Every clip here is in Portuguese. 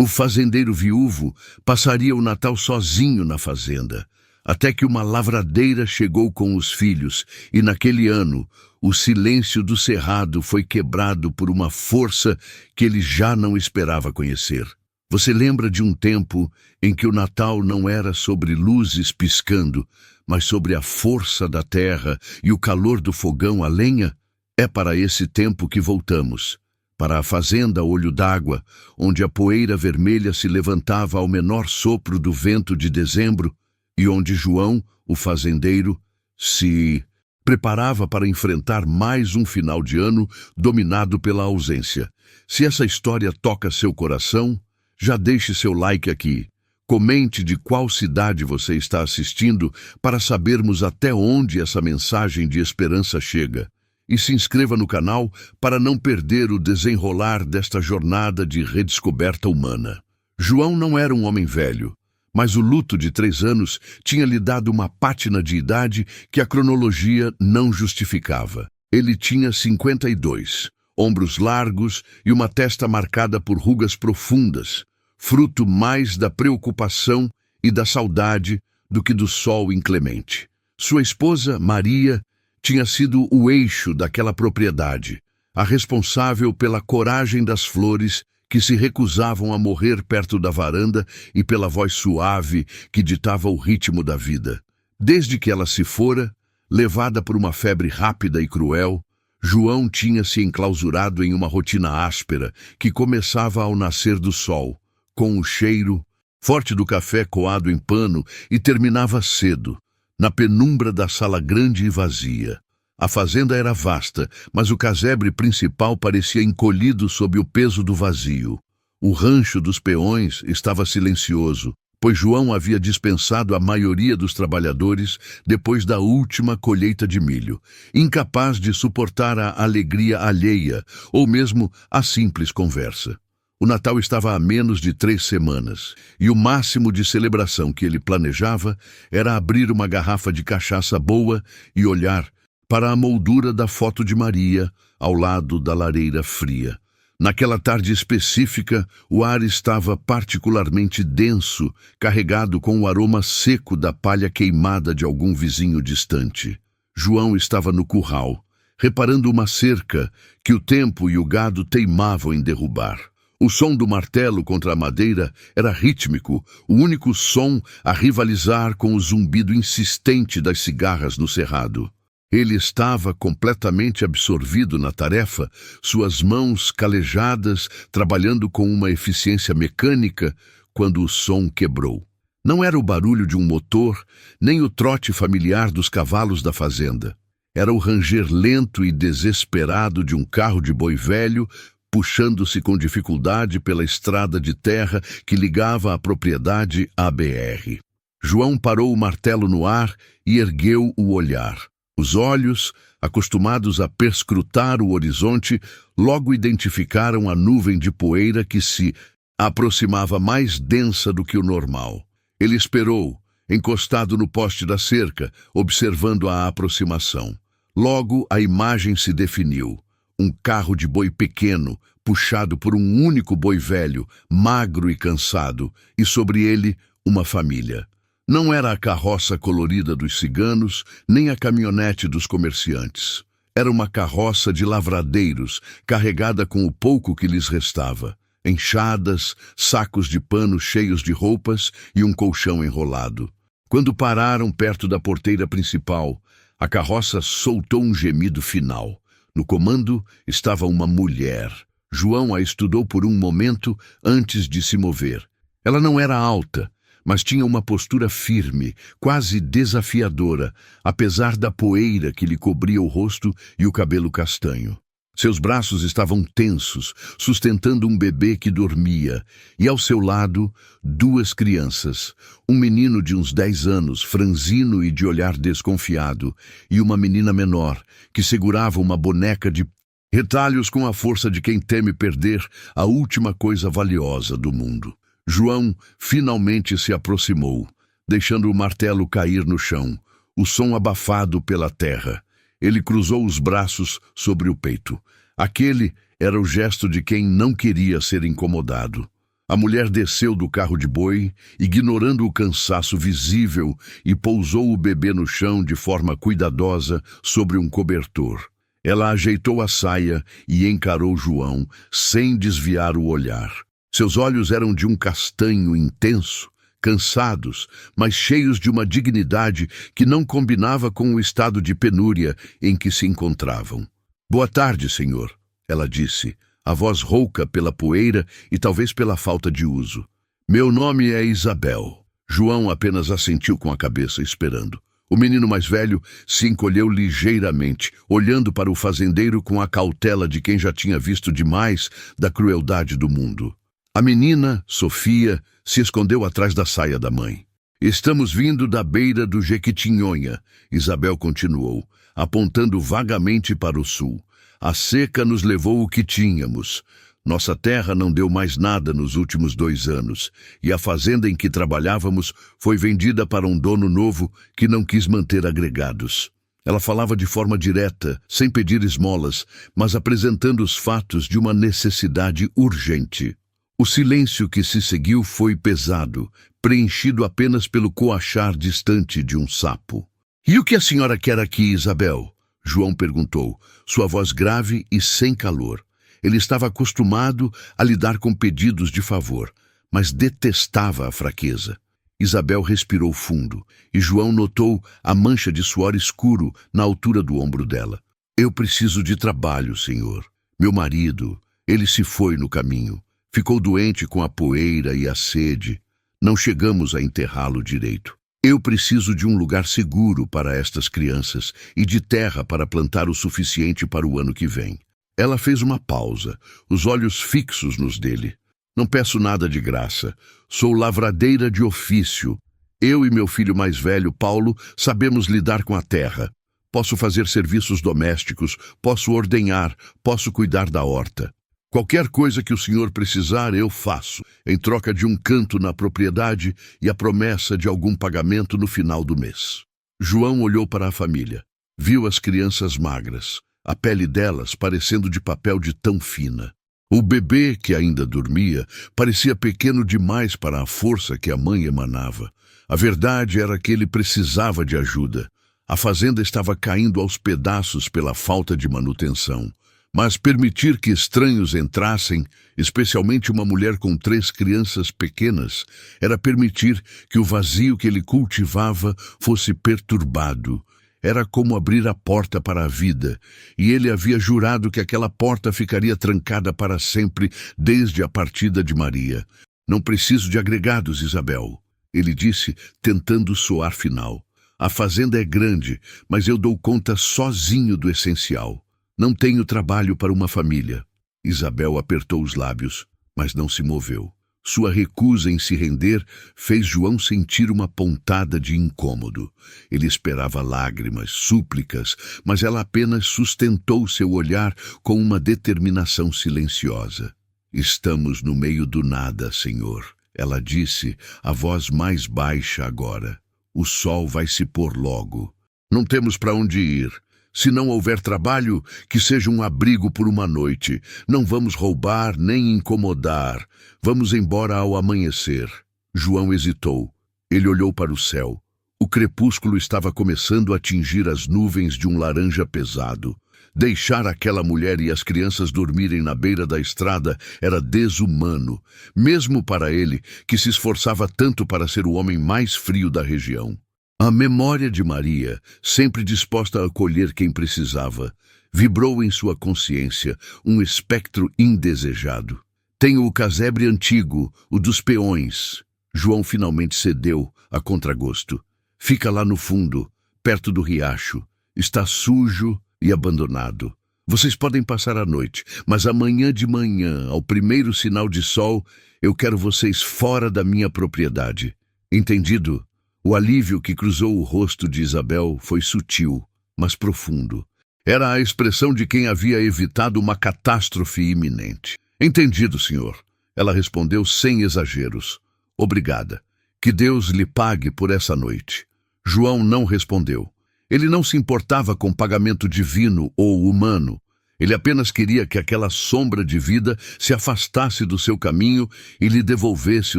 O fazendeiro viúvo passaria o Natal sozinho na fazenda, até que uma lavradeira chegou com os filhos, e naquele ano o silêncio do cerrado foi quebrado por uma força que ele já não esperava conhecer. Você lembra de um tempo em que o Natal não era sobre luzes piscando, mas sobre a força da terra e o calor do fogão a lenha? É para esse tempo que voltamos. Para a fazenda Olho d'Água, onde a poeira vermelha se levantava ao menor sopro do vento de dezembro e onde João, o fazendeiro, se preparava para enfrentar mais um final de ano dominado pela ausência. Se essa história toca seu coração, já deixe seu like aqui. Comente de qual cidade você está assistindo para sabermos até onde essa mensagem de esperança chega. E se inscreva no canal para não perder o desenrolar desta jornada de redescoberta humana. João não era um homem velho, mas o luto de 3 anos tinha lhe dado uma pátina de idade que a cronologia não justificava. Ele tinha 52, ombros largos e uma testa marcada por rugas profundas, fruto mais da preocupação e da saudade do que do sol inclemente. Sua esposa, Maria, tinha sido o eixo daquela propriedade, a responsável pela coragem das flores que se recusavam a morrer perto da varanda e pela voz suave que ditava o ritmo da vida. Desde que ela se fora, levada por uma febre rápida e cruel, João tinha se enclausurado em uma rotina áspera que começava ao nascer do sol, com o cheiro forte do café coado em pano e terminava cedo, na penumbra da sala grande e vazia. A fazenda era vasta, mas o casebre principal parecia encolhido sob o peso do vazio. O rancho dos peões estava silencioso, pois João havia dispensado a maioria dos trabalhadores depois da última colheita de milho, incapaz de suportar a alegria alheia ou mesmo a simples conversa. O Natal estava a menos de 3 semanas, e o máximo de celebração que ele planejava era abrir uma garrafa de cachaça boa e olhar para a moldura da foto de Maria ao lado da lareira fria. Naquela tarde específica, o ar estava particularmente denso, carregado com o aroma seco da palha queimada de algum vizinho distante. João estava no curral, reparando uma cerca que o tempo e o gado teimavam em derrubar. O som do martelo contra a madeira era rítmico, o único som a rivalizar com o zumbido insistente das cigarras no cerrado. Ele estava completamente absorvido na tarefa, suas mãos calejadas, trabalhando com uma eficiência mecânica, quando o som quebrou. Não era o barulho de um motor, nem o trote familiar dos cavalos da fazenda. Era o ranger lento e desesperado de um carro de boi velho, puxando-se com dificuldade pela estrada de terra que ligava a propriedade à BR. João parou o martelo no ar e ergueu o olhar. Os olhos, acostumados a perscrutar o horizonte, logo identificaram a nuvem de poeira que se aproximava mais densa do que o normal. Ele esperou, encostado no poste da cerca, observando a aproximação. Logo a imagem se definiu. Um carro de boi pequeno, puxado por um único boi velho, magro e cansado, e sobre ele uma família. Não era a carroça colorida dos ciganos, nem a caminhonete dos comerciantes. Era uma carroça de lavradeiros, carregada com o pouco que lhes restava. Enxadas, sacos de pano cheios de roupas e um colchão enrolado. Quando pararam perto da porteira principal, a carroça soltou um gemido final. No comando estava uma mulher. João a estudou por um momento antes de se mover. Ela não era alta, mas tinha uma postura firme, quase desafiadora, apesar da poeira que lhe cobria o rosto e o cabelo castanho. Seus braços estavam tensos, sustentando um bebê que dormia, e ao seu lado, 2 crianças, um menino de uns 10 anos, franzino e de olhar desconfiado, e uma menina menor, que segurava uma boneca de retalhos com a força de quem teme perder a última coisa valiosa do mundo. João finalmente se aproximou, deixando o martelo cair no chão, o som abafado pela terra. Ele cruzou os braços sobre o peito. Aquele era o gesto de quem não queria ser incomodado. A mulher desceu do carro de boi, ignorando o cansaço visível, e pousou o bebê no chão de forma cuidadosa sobre um cobertor. Ela ajeitou a saia e encarou João, sem desviar o olhar. Seus olhos eram de um castanho intenso, cansados, mas cheios de uma dignidade que não combinava com o estado de penúria em que se encontravam. "Boa tarde, senhor", ela disse, a voz rouca pela poeira e talvez pela falta de uso. "Meu nome é Isabel." João apenas assentiu com a cabeça, esperando. O menino mais velho se encolheu ligeiramente, olhando para o fazendeiro com a cautela de quem já tinha visto demais da crueldade do mundo. A menina, Sofia, se escondeu atrás da saia da mãe. "Estamos vindo da beira do Jequitinhonha", Isabel continuou, apontando vagamente para o sul. "A seca nos levou o que tínhamos. Nossa terra não deu mais nada nos últimos 2 anos, e a fazenda em que trabalhávamos foi vendida para um dono novo que não quis manter agregados." Ela falava de forma direta, sem pedir esmolas, mas apresentando os fatos de uma necessidade urgente. O silêncio que se seguiu foi pesado, preenchido apenas pelo coachar distante de um sapo. "E o que a senhora quer aqui, Isabel?" João perguntou, sua voz grave e sem calor. Ele estava acostumado a lidar com pedidos de favor, mas detestava a fraqueza. Isabel respirou fundo, e João notou a mancha de suor escuro na altura do ombro dela. "Eu preciso de trabalho, senhor. Meu marido, ele se foi no caminho. Ficou doente com a poeira e a sede. Não chegamos a enterrá-lo direito. Eu preciso de um lugar seguro para estas crianças e de terra para plantar o suficiente para o ano que vem." Ela fez uma pausa, os olhos fixos nos dele. "Não peço nada de graça. Sou lavradeira de ofício. Eu e meu filho mais velho, Paulo, sabemos lidar com a terra. Posso fazer serviços domésticos, posso ordenhar, posso cuidar da horta. Qualquer coisa que o senhor precisar, eu faço, em troca de um canto na propriedade e a promessa de algum pagamento no final do mês." João olhou para a família. Viu as crianças magras, a pele delas parecendo de papel de tão fina. O bebê, que ainda dormia, parecia pequeno demais para a força que a mãe emanava. A verdade era que ele precisava de ajuda. A fazenda estava caindo aos pedaços pela falta de manutenção. Mas permitir que estranhos entrassem, especialmente uma mulher com 3 crianças pequenas, era permitir que o vazio que ele cultivava fosse perturbado. Era como abrir a porta para a vida, e ele havia jurado que aquela porta ficaria trancada para sempre desde a partida de Maria. "Não preciso de agregados, Isabel", ele disse, tentando soar final. "A fazenda é grande, mas eu dou conta sozinho do essencial. Não tenho trabalho para uma família." Isabel apertou os lábios, mas não se moveu. Sua recusa em se render fez João sentir uma pontada de incômodo. Ele esperava lágrimas, súplicas, mas ela apenas sustentou seu olhar com uma determinação silenciosa. "Estamos no meio do nada, senhor", ela disse, a voz mais baixa agora. "O sol vai se pôr logo. Não temos para onde ir. Se não houver trabalho, que seja um abrigo por uma noite. Não vamos roubar nem incomodar. Vamos embora ao amanhecer." João hesitou. Ele olhou para o céu. O crepúsculo estava começando a tingir as nuvens de um laranja pesado. Deixar aquela mulher e as crianças dormirem na beira da estrada era desumano, mesmo para ele, que se esforçava tanto para ser o homem mais frio da região. A memória de Maria, sempre disposta a acolher quem precisava, vibrou em sua consciência um espectro indesejado. "Tenho o casebre antigo, o dos peões." João finalmente cedeu, a contragosto. "Fica lá no fundo, perto do riacho. Está sujo e abandonado. Vocês podem passar a noite, mas amanhã de manhã, ao primeiro sinal de sol, eu quero vocês fora da minha propriedade. Entendido?" O alívio que cruzou o rosto de Isabel foi sutil, mas profundo. Era a expressão de quem havia evitado uma catástrofe iminente. "Entendido, senhor", ela respondeu sem exageros. "Obrigada. Que Deus lhe pague por essa noite." João não respondeu. Ele não se importava com pagamento divino ou humano. Ele apenas queria que aquela sombra de vida se afastasse do seu caminho e lhe devolvesse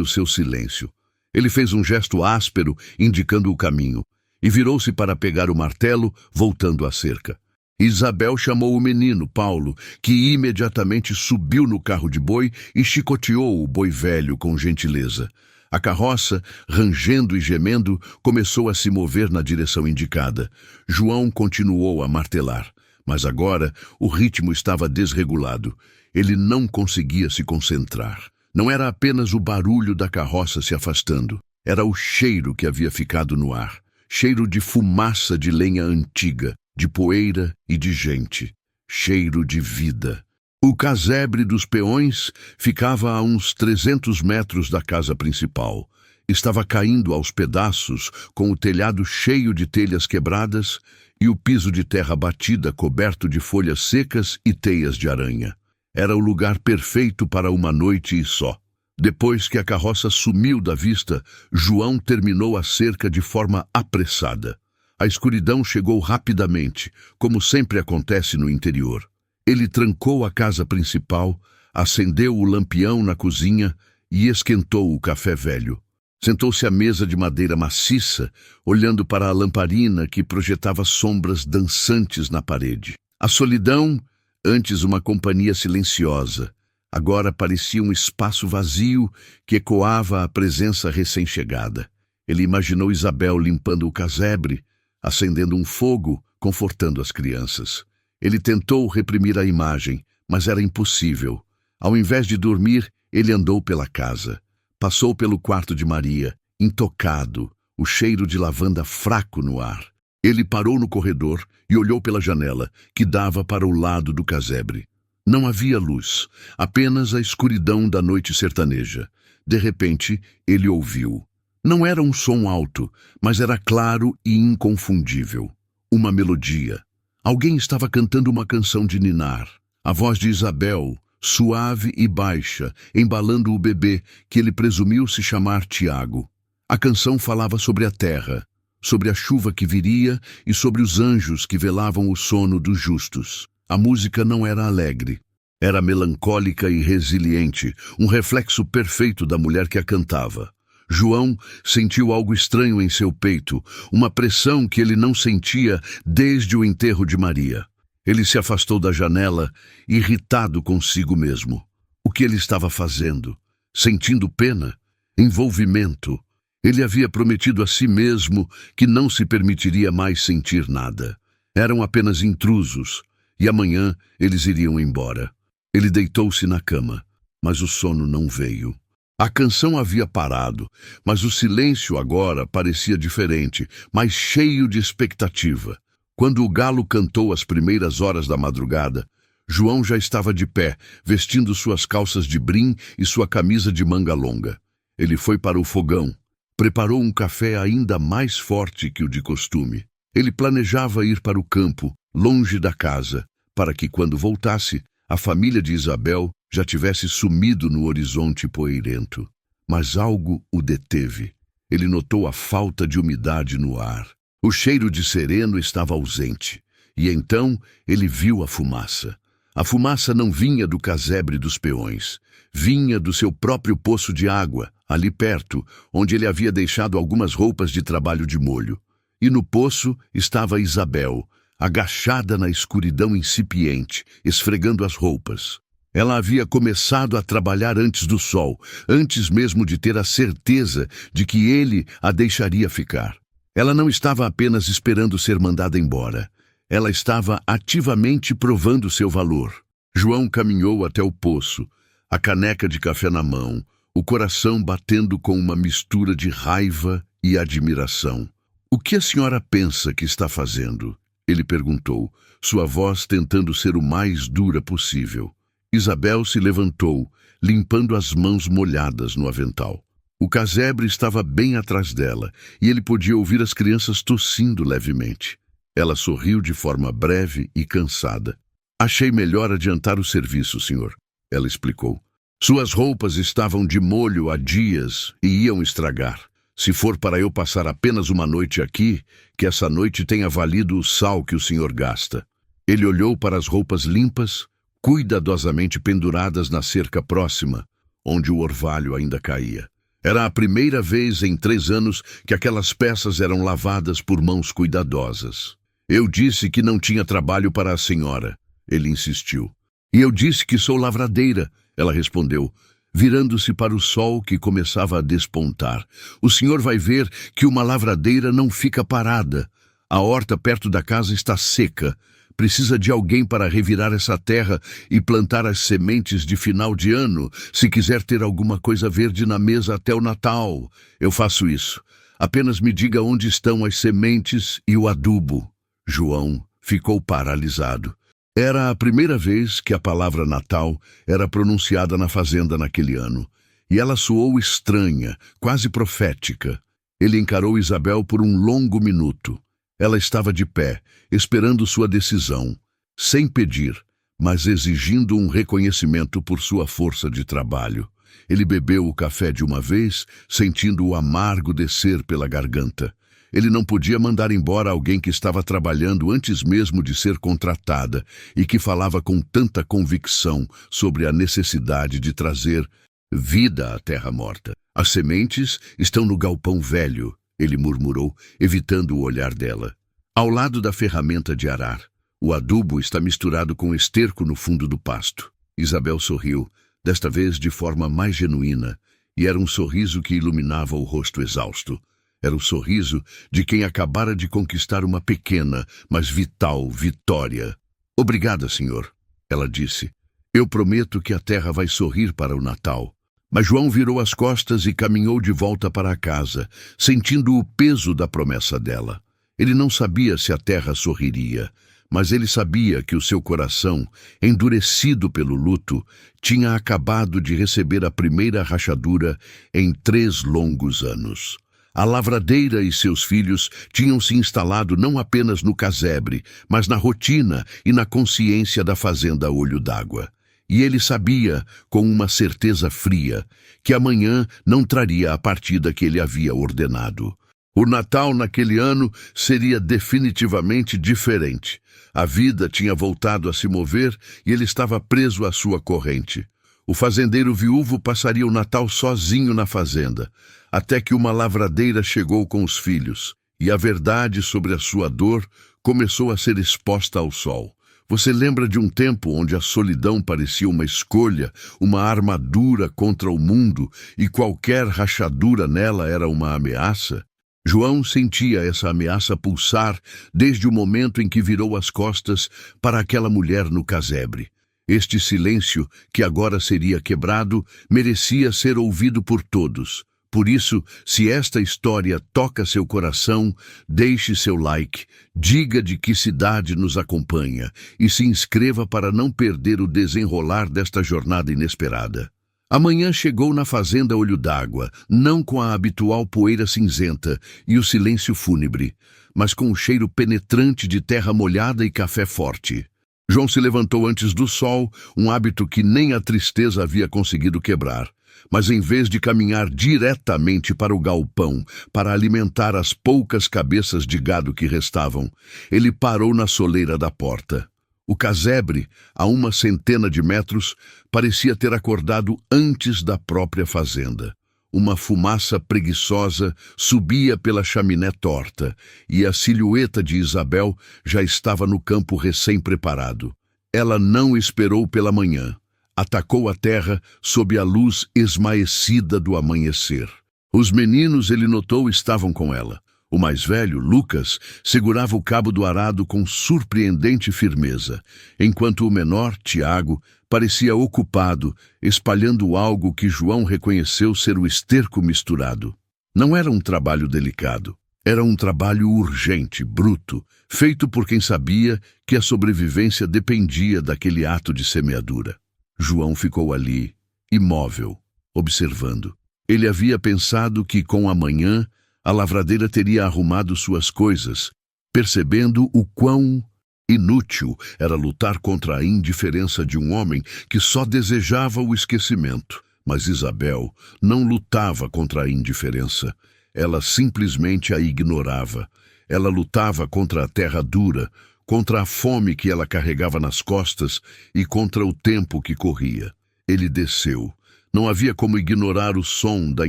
o seu silêncio. Ele fez um gesto áspero, indicando o caminho, e virou-se para pegar o martelo, voltando à cerca. Isabel chamou o menino, Paulo, que imediatamente subiu no carro de boi e chicoteou o boi velho com gentileza. A carroça, rangendo e gemendo, começou a se mover na direção indicada. João continuou a martelar, mas agora o ritmo estava desregulado. Ele não conseguia se concentrar. Não era apenas o barulho da carroça se afastando. Era o cheiro que havia ficado no ar. Cheiro de fumaça de lenha antiga, de poeira e de gente. Cheiro de vida. O casebre dos peões ficava a uns 300 metros da casa principal. Estava caindo aos pedaços, com o telhado cheio de telhas quebradas e o piso de terra batida coberto de folhas secas e teias de aranha. Era o lugar perfeito para uma noite e só. Depois que a carroça sumiu da vista, João terminou a cerca de forma apressada. A escuridão chegou rapidamente, como sempre acontece no interior. Ele trancou a casa principal, acendeu o lampião na cozinha e esquentou o café velho. Sentou-se à mesa de madeira maciça, olhando para a lamparina que projetava sombras dançantes na parede. A solidão, antes uma companhia silenciosa, agora parecia um espaço vazio que ecoava a presença recém-chegada. Ele imaginou Isabel limpando o casebre, acendendo um fogo, confortando as crianças. Ele tentou reprimir a imagem, mas era impossível. Ao invés de dormir, ele andou pela casa. Passou pelo quarto de Maria, intocado, o cheiro de lavanda fraco no ar. Ele parou no corredor e olhou pela janela, que dava para o lado do casebre. Não havia luz, apenas a escuridão da noite sertaneja. De repente, ele ouviu. Não era um som alto, mas era claro e inconfundível. Uma melodia. Alguém estava cantando uma canção de ninar. A voz de Isabel, suave e baixa, embalando o bebê, que ele presumiu se chamar Tiago. A canção falava sobre a terra, sobre a chuva que viria e sobre os anjos que velavam o sono dos justos. A música não era alegre. Era melancólica e resiliente, um reflexo perfeito da mulher que a cantava. João sentiu algo estranho em seu peito, uma pressão que ele não sentia desde o enterro de Maria. Ele se afastou da janela, irritado consigo mesmo. O que ele estava fazendo? Sentindo pena? Envolvimento? Ele havia prometido a si mesmo que não se permitiria mais sentir nada. Eram apenas intrusos, e amanhã eles iriam embora. Ele deitou-se na cama, mas o sono não veio. A canção havia parado, mas o silêncio agora parecia diferente, mais cheio de expectativa. Quando o galo cantou às primeiras horas da madrugada, João já estava de pé, vestindo suas calças de brim e sua camisa de manga longa. Ele foi para o fogão, preparou um café ainda mais forte que o de costume. Ele planejava ir para o campo, longe da casa, para que, quando voltasse, a família de Isabel já tivesse sumido no horizonte poeirento. Mas algo o deteve. Ele notou a falta de umidade no ar. O cheiro de sereno estava ausente. E então ele viu a fumaça. A fumaça não vinha do casebre dos peões. Vinha do seu próprio poço de água, ali perto, onde ele havia deixado algumas roupas de trabalho de molho. E no poço estava Isabel, agachada na escuridão incipiente, esfregando as roupas. Ela havia começado a trabalhar antes do sol, antes mesmo de ter a certeza de que ele a deixaria ficar. Ela não estava apenas esperando ser mandada embora. Ela estava ativamente provando seu valor. João caminhou até o poço, a caneca de café na mão, o coração batendo com uma mistura de raiva e admiração. "O que a senhora pensa que está fazendo?" ele perguntou, sua voz tentando ser o mais dura possível. Isabel se levantou, limpando as mãos molhadas no avental. O casebre estava bem atrás dela, e ele podia ouvir as crianças tossindo levemente. Ela sorriu de forma breve e cansada. "Achei melhor adiantar o serviço, senhor", ela explicou. "Suas roupas estavam de molho há dias e iam estragar. Se for para eu passar apenas uma noite aqui, que essa noite tenha valido o sal que o senhor gasta." Ele olhou para as roupas limpas, cuidadosamente penduradas na cerca próxima, onde o orvalho ainda caía. Era a primeira vez em 3 anos que aquelas peças eram lavadas por mãos cuidadosas. Eu disse que não tinha trabalho para a senhora, ele insistiu. E eu disse que sou lavradeira, ela respondeu, virando-se para o sol que começava a despontar. O senhor vai ver que uma lavradeira não fica parada. A horta perto da casa está seca. Precisa de alguém para revirar essa terra e plantar as sementes de final de ano, se quiser ter alguma coisa verde na mesa até o Natal. Eu faço isso. Apenas me diga onde estão as sementes e o adubo. João ficou paralisado. Era a primeira vez que a palavra Natal era pronunciada na fazenda naquele ano, e ela soou estranha, quase profética. Ele encarou Isabel por um longo minuto. Ela estava de pé, esperando sua decisão, sem pedir, mas exigindo um reconhecimento por sua força de trabalho. Ele bebeu o café de uma vez, sentindo o amargo descer pela garganta. Ele não podia mandar embora alguém que estava trabalhando antes mesmo de ser contratada e que falava com tanta convicção sobre a necessidade de trazer vida à terra morta. As sementes estão no galpão velho, ele murmurou, evitando o olhar dela. Ao lado da ferramenta de arar, o adubo está misturado com esterco no fundo do pasto. Isabel sorriu, desta vez de forma mais genuína, e era um sorriso que iluminava o rosto exausto. Era o sorriso de quem acabara de conquistar uma pequena, mas vital vitória. Obrigada, senhor, ela disse. Eu prometo que a terra vai sorrir para o Natal. Mas João virou as costas e caminhou de volta para a casa, sentindo o peso da promessa dela. Ele não sabia se a terra sorriria, mas ele sabia que o seu coração, endurecido pelo luto, tinha acabado de receber a primeira rachadura em 3 longos anos. A lavradeira e seus filhos tinham se instalado não apenas no casebre, mas na rotina e na consciência da fazenda Olho d'Água. E ele sabia, com uma certeza fria, que amanhã não traria a partida que ele havia ordenado. O Natal naquele ano seria definitivamente diferente. A vida tinha voltado a se mover e ele estava preso à sua corrente. O fazendeiro viúvo passaria o Natal sozinho na fazenda, até que uma lavradeira chegou com os filhos, e a verdade sobre a sua dor começou a ser exposta ao sol. Você lembra de um tempo onde a solidão parecia uma escolha, uma armadura contra o mundo, e qualquer rachadura nela era uma ameaça? João sentia essa ameaça pulsar desde o momento em que virou as costas para aquela mulher no casebre. Este silêncio, que agora seria quebrado, merecia ser ouvido por todos. Por isso, se esta história toca seu coração, deixe seu like, diga de que cidade nos acompanha e se inscreva para não perder o desenrolar desta jornada inesperada. Amanhã chegou na fazenda Olho d'Água, não com a habitual poeira cinzenta e o silêncio fúnebre, mas com o cheiro penetrante de terra molhada e café forte. João se levantou antes do sol, um hábito que nem a tristeza havia conseguido quebrar. Mas em vez de caminhar diretamente para o galpão para alimentar as poucas cabeças de gado que restavam, ele parou na soleira da porta. O casebre, a 100 metros, parecia ter acordado antes da própria fazenda. Uma fumaça preguiçosa subia pela chaminé torta, e a silhueta de Isabel já estava no campo recém-preparado. Ela não esperou pela manhã. Atacou a terra sob a luz esmaecida do amanhecer. Os meninos, ele notou, estavam com ela. O mais velho, Lucas, segurava o cabo do arado com surpreendente firmeza, enquanto o menor, Tiago, parecia ocupado, espalhando algo que João reconheceu ser o esterco misturado. Não era um trabalho delicado. Era um trabalho urgente, bruto, feito por quem sabia que a sobrevivência dependia daquele ato de semeadura. João ficou ali, imóvel, observando. Ele havia pensado que, com a manhã, a lavradeira teria arrumado suas coisas, percebendo o quão inútil era lutar contra a indiferença de um homem que só desejava o esquecimento. Mas Isabel não lutava contra a indiferença. Ela simplesmente a ignorava. Ela lutava contra a terra dura, contra a fome que ela carregava nas costas e contra o tempo que corria. Ele desceu. Não havia como ignorar o som da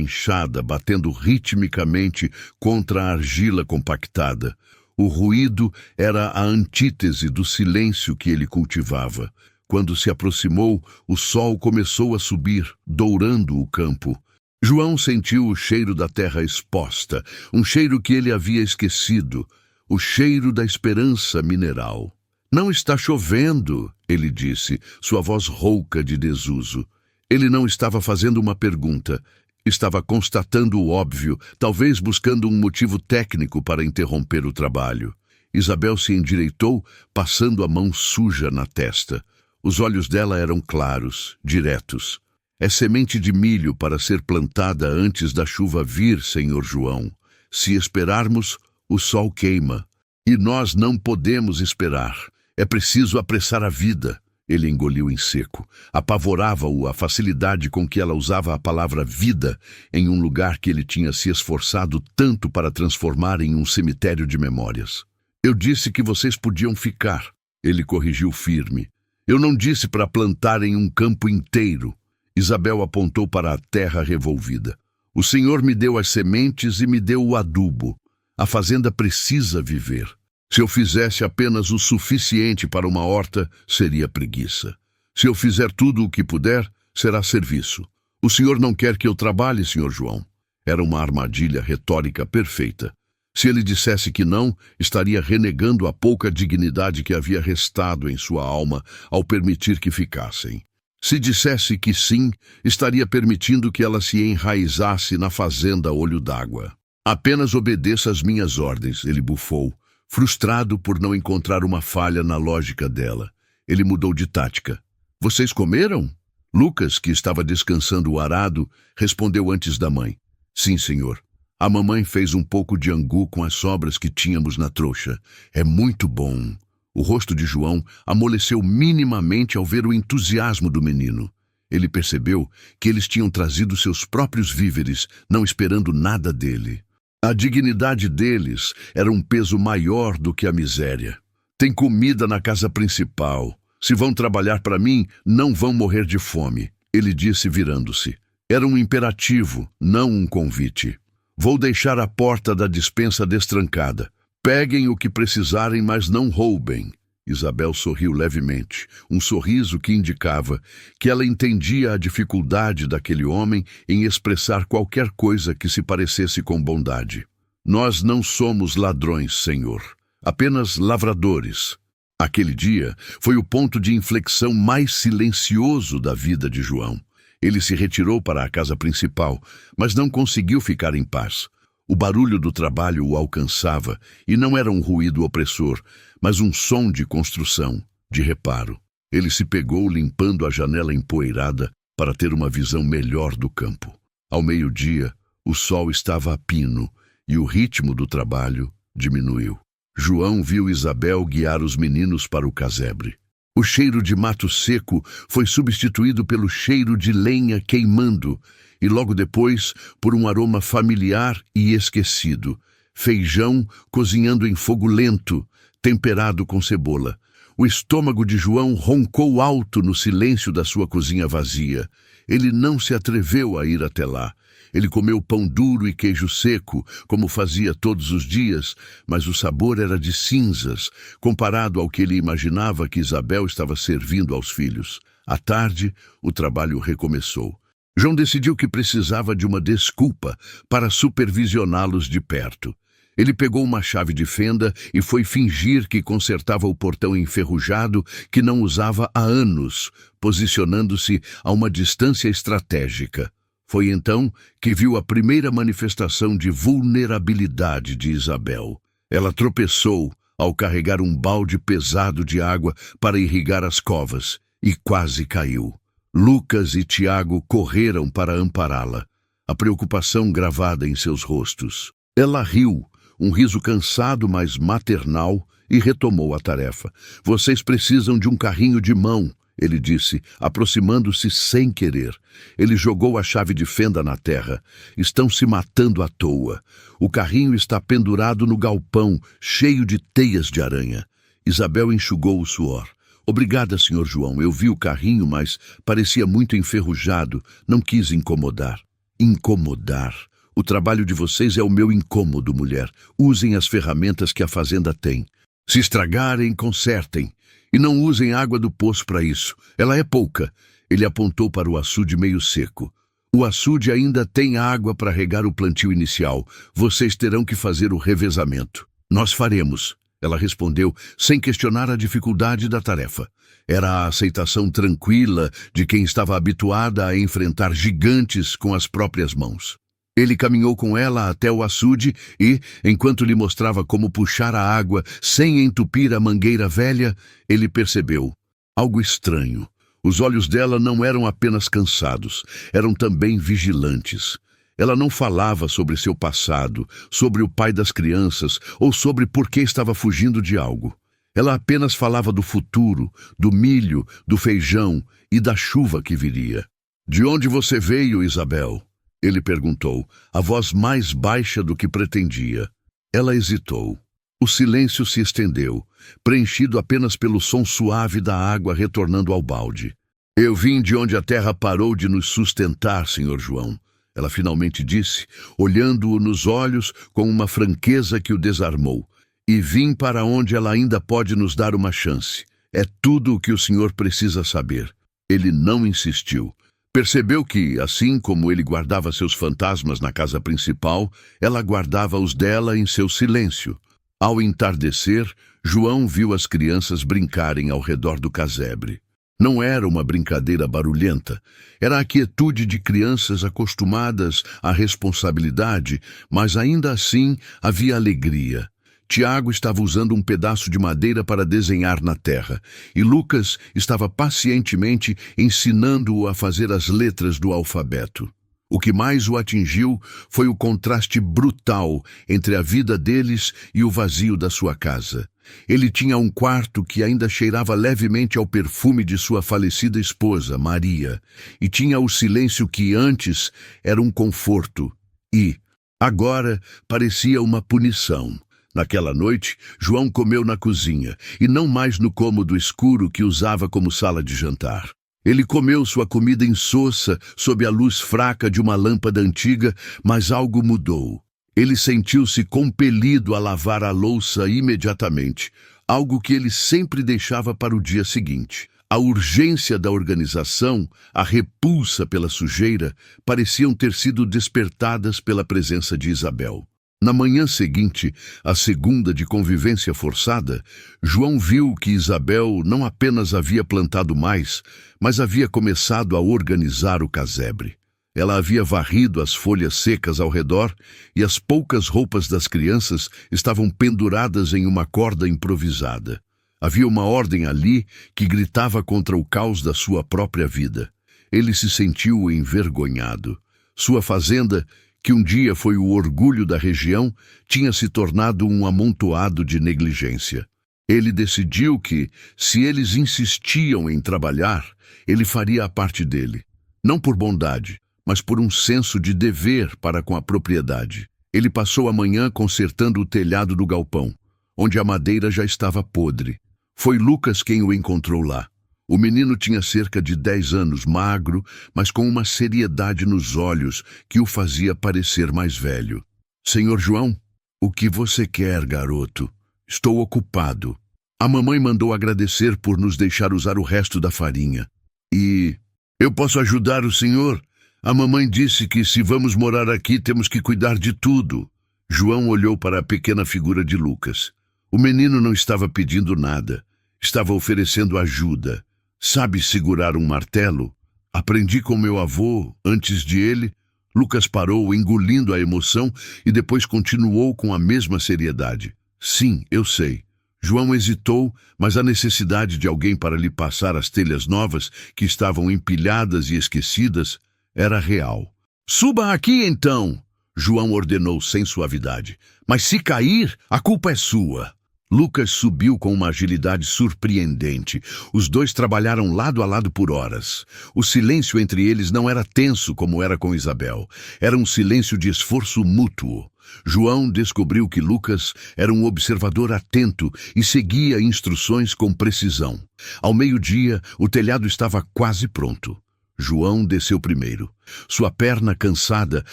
enxada batendo ritmicamente contra a argila compactada. O ruído era a antítese do silêncio que ele cultivava. Quando se aproximou, o sol começou a subir, dourando o campo. João sentiu o cheiro da terra exposta, um cheiro que ele havia esquecido, o cheiro da esperança mineral. Não está chovendo, ele disse, sua voz rouca de desuso. Ele não estava fazendo uma pergunta, estava constatando o óbvio, talvez buscando um motivo técnico para interromper o trabalho. Isabel se endireitou, passando a mão suja na testa. Os olhos dela eram claros, diretos. É semente de milho para ser plantada antes da chuva vir, senhor João. Se esperarmos, o sol queima. E nós não podemos esperar. É preciso apressar a vida. Ele engoliu em seco. Apavorava-o a facilidade com que ela usava a palavra vida em um lugar que ele tinha se esforçado tanto para transformar em um cemitério de memórias. Eu disse que vocês podiam ficar. Ele corrigiu firme. Eu não disse para plantarem um campo inteiro. Isabel apontou para a terra revolvida. O Senhor me deu as sementes e me deu o adubo. A fazenda precisa viver. Se eu fizesse apenas o suficiente para uma horta, seria preguiça. Se eu fizer tudo o que puder, será serviço. O senhor não quer que eu trabalhe, senhor João. Era uma armadilha retórica perfeita. Se ele dissesse que não, estaria renegando a pouca dignidade que havia restado em sua alma ao permitir que ficassem. Se dissesse que sim, estaria permitindo que ela se enraizasse na fazenda Olho d'Água. Apenas obedeça às minhas ordens, ele bufou, frustrado por não encontrar uma falha na lógica dela. Ele mudou de tática. Vocês comeram? Lucas, que estava descansando o arado, respondeu antes da mãe. Sim, senhor. A mamãe fez um pouco de angu com as sobras que tínhamos na trouxa. É muito bom. O rosto de João amoleceu minimamente ao ver o entusiasmo do menino. Ele percebeu que eles tinham trazido seus próprios víveres, não esperando nada dele. A dignidade deles era um peso maior do que a miséria. Tem comida na casa principal. Se vão trabalhar para mim, não vão morrer de fome, ele disse virando-se. Era um imperativo, não um convite. Vou deixar a porta da despensa destrancada. Peguem o que precisarem, mas não roubem. Isabel sorriu levemente, um sorriso que indicava que ela entendia a dificuldade daquele homem em expressar qualquer coisa que se parecesse com bondade. Nós não somos ladrões, senhor, apenas lavradores. Aquele dia foi o ponto de inflexão mais silencioso da vida de João. Ele se retirou para a casa principal, mas não conseguiu ficar em paz. O barulho do trabalho o alcançava, e não era um ruído opressor, mas um som de construção, de reparo. Ele se pegou limpando a janela empoeirada para ter uma visão melhor do campo. Ao meio-dia, o sol estava a pino, e o ritmo do trabalho diminuiu. João viu Isabel guiar os meninos para o casebre. O cheiro de mato seco foi substituído pelo cheiro de lenha queimando, e logo depois por um aroma familiar e esquecido. Feijão cozinhando em fogo lento, temperado com cebola. O estômago de João roncou alto no silêncio da sua cozinha vazia. Ele não se atreveu a ir até lá. Ele comeu pão duro e queijo seco, como fazia todos os dias, mas o sabor era de cinzas, comparado ao que ele imaginava que Isabel estava servindo aos filhos. À tarde, o trabalho recomeçou. João decidiu que precisava de uma desculpa para supervisioná-los de perto. Ele pegou uma chave de fenda e foi fingir que consertava o portão enferrujado que não usava há anos, posicionando-se a uma distância estratégica. Foi então que viu a primeira manifestação de vulnerabilidade de Isabel. Ela tropeçou ao carregar um balde pesado de água para irrigar as covas e quase caiu. Lucas e Tiago correram para ampará-la, a preocupação gravada em seus rostos. Ela riu, um riso cansado, mas maternal, e retomou a tarefa. Vocês precisam de um carrinho de mão, ele disse, aproximando-se sem querer. Ele jogou a chave de fenda na terra. Estão se matando à toa. O carrinho está pendurado no galpão, cheio de teias de aranha. Isabel enxugou o suor. Obrigada, Sr. João. Eu vi o carrinho, mas parecia muito enferrujado. Não quis incomodar. Incomodar. O trabalho de vocês é o meu incômodo, mulher. Usem as ferramentas que a fazenda tem. Se estragarem, consertem. E não usem água do poço para isso. Ela é pouca. Ele apontou para o açude meio seco. O açude ainda tem água para regar o plantio inicial. Vocês terão que fazer o revezamento. Nós faremos. Ela respondeu, sem questionar a dificuldade da tarefa. Era a aceitação tranquila de quem estava habituada a enfrentar gigantes com as próprias mãos. Ele caminhou com ela até o açude e, enquanto lhe mostrava como puxar a água sem entupir a mangueira velha, ele percebeu algo estranho. Os olhos dela não eram apenas cansados, eram também vigilantes. Ela não falava sobre seu passado, sobre o pai das crianças ou sobre por que estava fugindo de algo. Ela apenas falava do futuro, do milho, do feijão e da chuva que viria. De onde você veio, Isabel? Ele perguntou, a voz mais baixa do que pretendia. Ela hesitou. O silêncio se estendeu, preenchido apenas pelo som suave da água retornando ao balde. Eu vim de onde a terra parou de nos sustentar, Sr. João. Ela finalmente disse, olhando-o nos olhos com uma franqueza que o desarmou. E vim para onde ela ainda pode nos dar uma chance. É tudo o que o senhor precisa saber. Ele não insistiu. Percebeu que, assim como ele guardava seus fantasmas na casa principal, ela guardava os dela em seu silêncio. Ao entardecer, João viu as crianças brincarem ao redor do casebre. Não era uma brincadeira barulhenta, era a quietude de crianças acostumadas à responsabilidade, mas ainda assim havia alegria. Tiago estava usando um pedaço de madeira para desenhar na terra, e Lucas estava pacientemente ensinando-o a fazer as letras do alfabeto. O que mais o atingiu foi o contraste brutal entre a vida deles e o vazio da sua casa. Ele tinha um quarto que ainda cheirava levemente ao perfume de sua falecida esposa, Maria, e tinha o silêncio que antes era um conforto e, agora, parecia uma punição. Naquela noite, João comeu na cozinha, e não mais no cômodo escuro que usava como sala de jantar. Ele comeu sua comida insossa sob a luz fraca de uma lâmpada antiga, mas algo mudou. Ele sentiu-se compelido a lavar a louça imediatamente, algo que ele sempre deixava para o dia seguinte. A urgência da organização, a repulsa pela sujeira, pareciam ter sido despertadas pela presença de Isabel. Na manhã seguinte, a segunda de convivência forçada, João viu que Isabel não apenas havia plantado mais, mas havia começado a organizar o casebre. Ela havia varrido as folhas secas ao redor e as poucas roupas das crianças estavam penduradas em uma corda improvisada. Havia uma ordem ali que gritava contra o caos da sua própria vida. Ele se sentiu envergonhado. Sua fazenda, que um dia foi o orgulho da região, tinha se tornado um amontoado de negligência. Ele decidiu que, se eles insistiam em trabalhar, ele faria a parte dele. Não por bondade, mas por um senso de dever para com a propriedade. Ele passou a manhã consertando o telhado do galpão, onde a madeira já estava podre. Foi Lucas quem o encontrou lá. O menino tinha cerca de 10 anos, magro, mas com uma seriedade nos olhos que o fazia parecer mais velho. Senhor João, o que você quer, garoto? Estou ocupado. A mamãe mandou agradecer por nos deixar usar o resto da farinha. E eu posso ajudar o senhor? A mamãe disse que se vamos morar aqui temos que cuidar de tudo. João olhou para a pequena figura de Lucas. O menino não estava pedindo nada. Estava oferecendo ajuda. Sabe segurar um martelo? Aprendi com meu avô, antes de ele. Lucas parou, engolindo a emoção, e depois continuou com a mesma seriedade. Sim, eu sei. João hesitou, mas a necessidade de alguém para lhe passar as telhas novas, que estavam empilhadas e esquecidas, era real. Suba aqui, então! João ordenou sem suavidade. Mas se cair, a culpa é sua. Lucas subiu com uma agilidade surpreendente. Os dois trabalharam lado a lado por horas. O silêncio entre eles não era tenso como era com Isabel. Era um silêncio de esforço mútuo. João descobriu que Lucas era um observador atento e seguia instruções com precisão. Ao meio-dia, o telhado estava quase pronto. João desceu primeiro. Sua perna cansada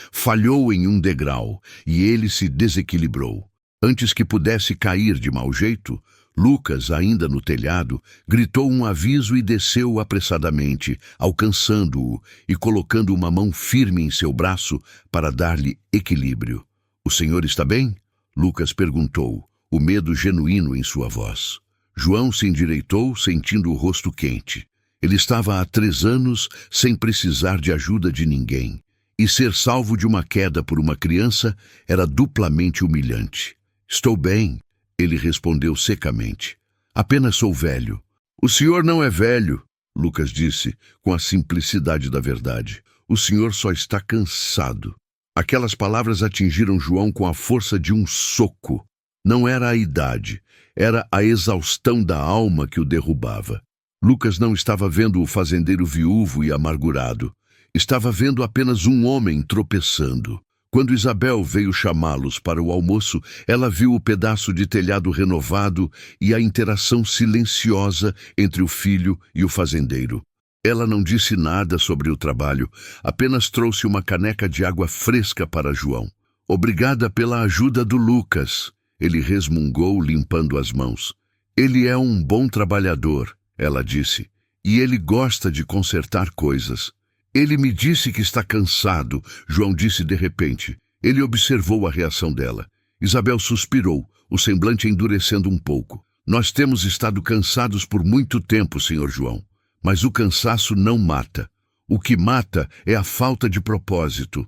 falhou em um degrau e ele se desequilibrou. Antes que pudesse cair de mau jeito, Lucas, ainda no telhado, gritou um aviso e desceu apressadamente, alcançando-o e colocando uma mão firme em seu braço para dar-lhe equilíbrio. — O senhor está bem? Lucas perguntou, o medo genuíno em sua voz. João se endireitou, sentindo o rosto quente. Ele estava há 3 anos sem precisar de ajuda de ninguém, e ser salvo de uma queda por uma criança era duplamente humilhante. — Estou bem, ele respondeu secamente. Apenas sou velho. — O senhor não é velho, Lucas disse, com a simplicidade da verdade. O senhor só está cansado. Aquelas palavras atingiram João com a força de um soco. Não era a idade, era a exaustão da alma que o derrubava. Lucas não estava vendo o fazendeiro viúvo e amargurado. Estava vendo apenas um homem tropeçando. Quando Isabel veio chamá-los para o almoço, ela viu o pedaço de telhado renovado e a interação silenciosa entre o filho e o fazendeiro. Ela não disse nada sobre o trabalho, apenas trouxe uma caneca de água fresca para João. — Obrigada pela ajuda do Lucas, ele resmungou, limpando as mãos. — Ele é um bom trabalhador, ela disse, e ele gosta de consertar coisas. Ele me disse que está cansado, João disse de repente. Ele observou a reação dela. Isabel suspirou, o semblante endurecendo um pouco. — Nós temos estado cansados por muito tempo, Sr. João. Mas o cansaço não mata. O que mata é a falta de propósito.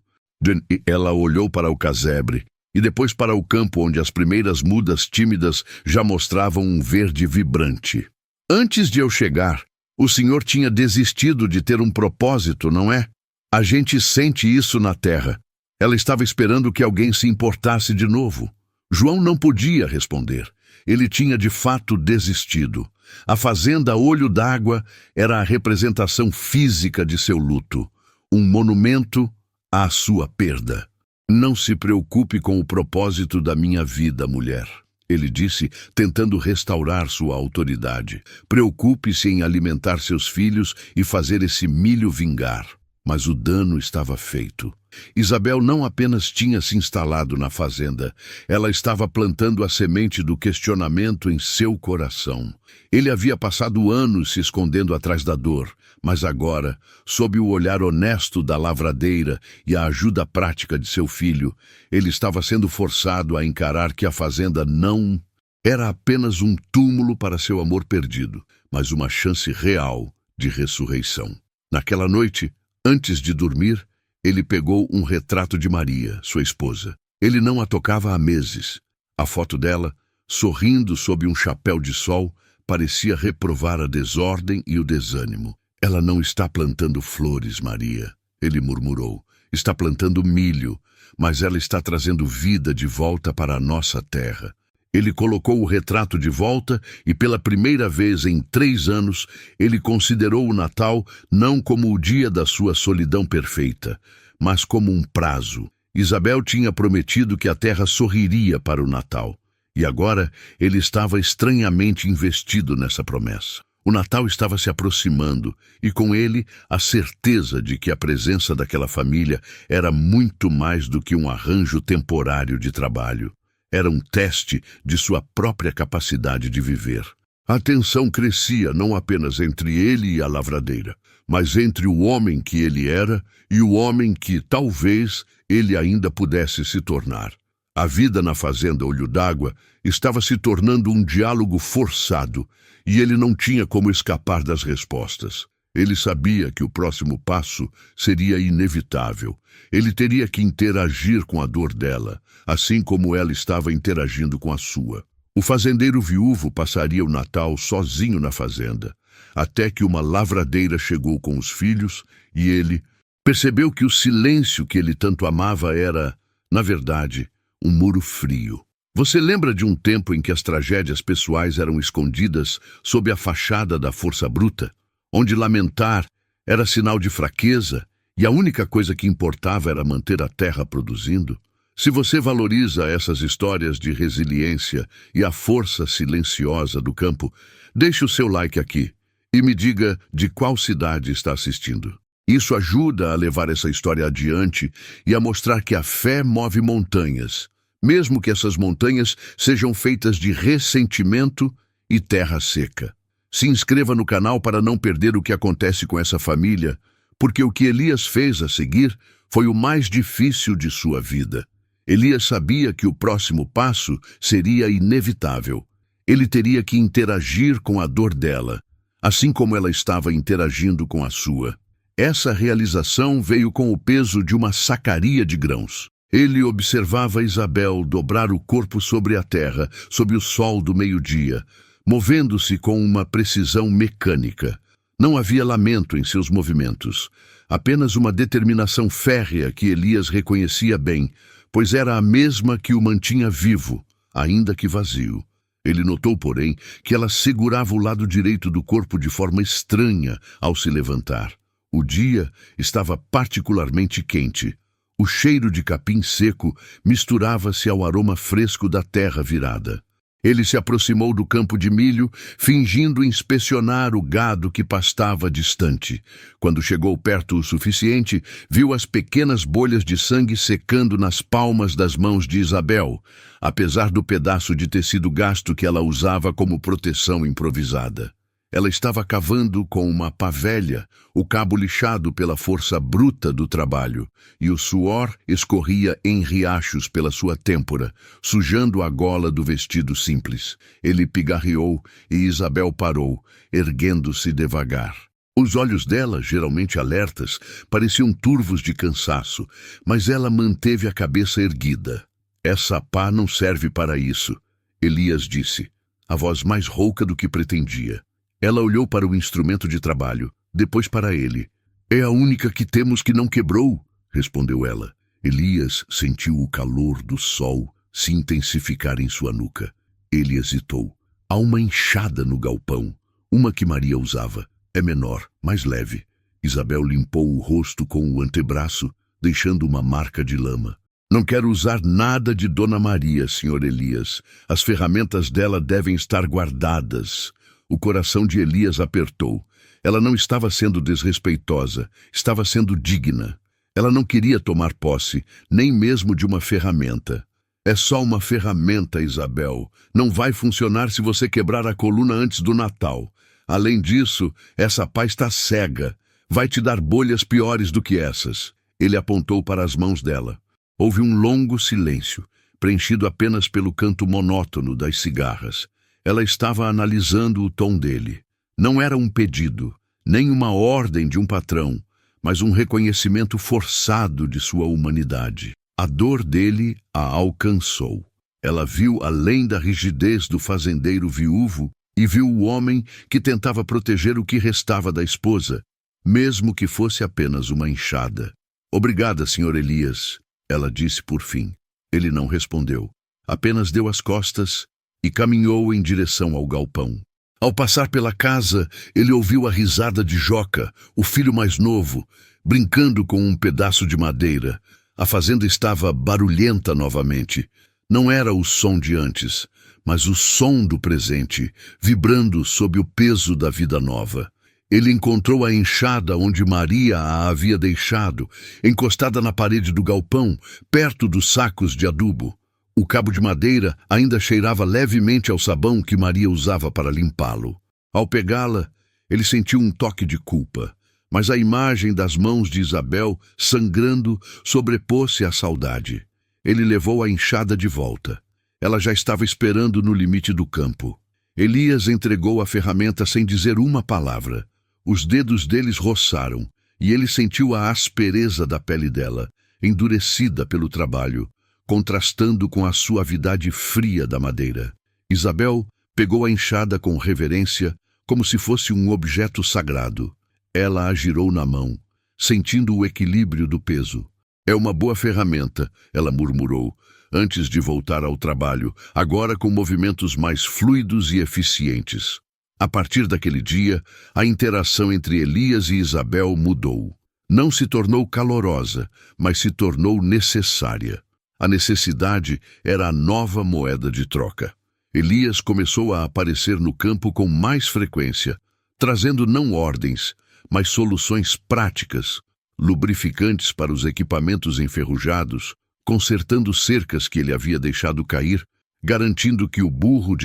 Ela olhou para o casebre e depois para o campo onde as primeiras mudas tímidas já mostravam um verde vibrante. — Antes de eu chegar, o senhor tinha desistido de ter um propósito, não é? A gente sente isso na terra. Ela estava esperando que alguém se importasse de novo. João não podia responder. Ele tinha de fato desistido. A fazenda Olho d'Água era a representação física de seu luto, um monumento à sua perda. — Não se preocupe com o propósito da minha vida, mulher, ele disse, tentando restaurar sua autoridade. Preocupe-se em alimentar seus filhos e fazer esse milho vingar. Mas o dano estava feito. Isabel não apenas tinha se instalado na fazenda, ela estava plantando a semente do questionamento em seu coração. Ele havia passado anos se escondendo atrás da dor, mas agora, sob o olhar honesto da lavradeira e a ajuda prática de seu filho, ele estava sendo forçado a encarar que a fazenda não era apenas um túmulo para seu amor perdido, mas uma chance real de ressurreição. Naquela noite, antes de dormir, ele pegou um retrato de Maria, sua esposa. Ele não a tocava há meses. A foto dela, sorrindo sob um chapéu de sol, parecia reprovar a desordem e o desânimo. — Ela não está plantando flores, Maria, ele murmurou. Está plantando milho, mas ela está trazendo vida de volta para a nossa terra. Ele colocou o retrato de volta e, pela primeira vez em 3 anos, ele considerou o Natal não como o dia da sua solidão perfeita, mas como um prazo. Isabel tinha prometido que a terra sorriria para o Natal, e agora ele estava estranhamente investido nessa promessa. O Natal estava se aproximando, e com ele a certeza de que a presença daquela família era muito mais do que um arranjo temporário de trabalho. Era um teste de sua própria capacidade de viver. A tensão crescia não apenas entre ele e a lavradeira, mas entre o homem que ele era e o homem que, talvez, ele ainda pudesse se tornar. A vida na fazenda Olho d'Água estava se tornando um diálogo forçado, e ele não tinha como escapar das respostas. Ele sabia que o próximo passo seria inevitável. Ele teria que interagir com a dor dela, assim como ela estava interagindo com a sua. O fazendeiro viúvo passaria o Natal sozinho na fazenda, até que uma lavradeira chegou com os filhos e ele percebeu que o silêncio que ele tanto amava era, na verdade, um muro frio. Você lembra de um tempo em que as tragédias pessoais eram escondidas sob a fachada da força bruta, onde lamentar era sinal de fraqueza e a única coisa que importava era manter a terra produzindo? Se você valoriza essas histórias de resiliência e a força silenciosa do campo, deixe o seu like aqui e me diga de qual cidade está assistindo. Isso ajuda a levar essa história adiante e a mostrar que a fé move montanhas, mesmo que essas montanhas sejam feitas de ressentimento e terra seca. Se inscreva no canal para não perder o que acontece com essa família, porque o que Elias fez a seguir foi o mais difícil de sua vida. Elias sabia que o próximo passo seria inevitável. Ele teria que interagir com a dor dela, assim como ela estava interagindo com a sua. Essa realização veio com o peso de uma sacaria de grãos. Ele observava Isabel dobrar o corpo sobre a terra, sob o sol do meio-dia, movendo-se com uma precisão mecânica. Não havia lamento em seus movimentos, apenas uma determinação férrea que Elias reconhecia bem, pois era a mesma que o mantinha vivo, ainda que vazio. Ele notou, porém, que ela segurava o lado direito do corpo de forma estranha ao se levantar. O dia estava particularmente quente. O cheiro de capim seco misturava-se ao aroma fresco da terra virada. Ele se aproximou do campo de milho, fingindo inspecionar o gado que pastava distante. Quando chegou perto o suficiente, viu as pequenas bolhas de sangue secando nas palmas das mãos de Isabel, apesar do pedaço de tecido gasto que ela usava como proteção improvisada. Ela estava cavando com uma pá velha, o cabo lixado pela força bruta do trabalho, e o suor escorria em riachos pela sua têmpora, sujando a gola do vestido simples. Ele pigarreou e Isabel parou, erguendo-se devagar. Os olhos dela, geralmente alertas, pareciam turvos de cansaço, mas ela manteve a cabeça erguida. Essa pá não serve para isso, Elias disse, a voz mais rouca do que pretendia. Ela olhou para o instrumento de trabalho, depois para ele. É a única que temos que não quebrou, respondeu ela. Elias sentiu o calor do sol se intensificar em sua nuca. Ele hesitou. Há uma enxada no galpão, uma que Maria usava. É menor, mais leve. Isabel limpou o rosto com o antebraço, deixando uma marca de lama. Não quero usar nada de Dona Maria, Sr. Elias. As ferramentas dela devem estar guardadas. O coração de Elias apertou. Ela não estava sendo desrespeitosa, estava sendo digna. Ela não queria tomar posse, nem mesmo de uma ferramenta. É só uma ferramenta, Isabel. Não vai funcionar se você quebrar a coluna antes do Natal. Além disso, essa pá está cega. Vai te dar bolhas piores do que essas. Ele apontou para as mãos dela. Houve um longo silêncio, preenchido apenas pelo canto monótono das cigarras. Ela estava analisando o tom dele. Não era um pedido, nem uma ordem de um patrão, mas um reconhecimento forçado de sua humanidade. A dor dele a alcançou. Ela viu além da rigidez do fazendeiro viúvo e viu o homem que tentava proteger o que restava da esposa, mesmo que fosse apenas uma enxada. Obrigada, Sr. Elias, ela disse por fim. Ele não respondeu. Apenas deu as costas e caminhou em direção ao galpão. Ao passar pela casa, ele ouviu a risada de Joca, o filho mais novo, brincando com um pedaço de madeira. A fazenda estava barulhenta novamente. Não era o som de antes, mas o som do presente, vibrando sob o peso da vida nova. Ele encontrou a enxada onde Maria a havia deixado, encostada na parede do galpão, perto dos sacos de adubo. O cabo de madeira ainda cheirava levemente ao sabão que Maria usava para limpá-lo. Ao pegá-la, ele sentiu um toque de culpa, mas a imagem das mãos de Isabel sangrando sobrepôs-se à saudade. Ele levou a enxada de volta. Ela já estava esperando no limite do campo. Elias entregou a ferramenta sem dizer uma palavra. Os dedos deles roçaram, e ele sentiu a aspereza da pele dela, endurecida pelo trabalho, contrastando com a suavidade fria da madeira. Isabel pegou a enxada com reverência, como se fosse um objeto sagrado. Ela a girou na mão, sentindo o equilíbrio do peso. É uma boa ferramenta, ela murmurou, antes de voltar ao trabalho, agora com movimentos mais fluidos e eficientes. A partir daquele dia, a interação entre Elias e Isabel mudou. Não se tornou calorosa, mas se tornou necessária. A necessidade era a nova moeda de troca. Elias começou a aparecer no campo com mais frequência, trazendo não ordens, mas soluções práticas, lubrificantes para os equipamentos enferrujados, consertando cercas que ele havia deixado cair, garantindo que o burro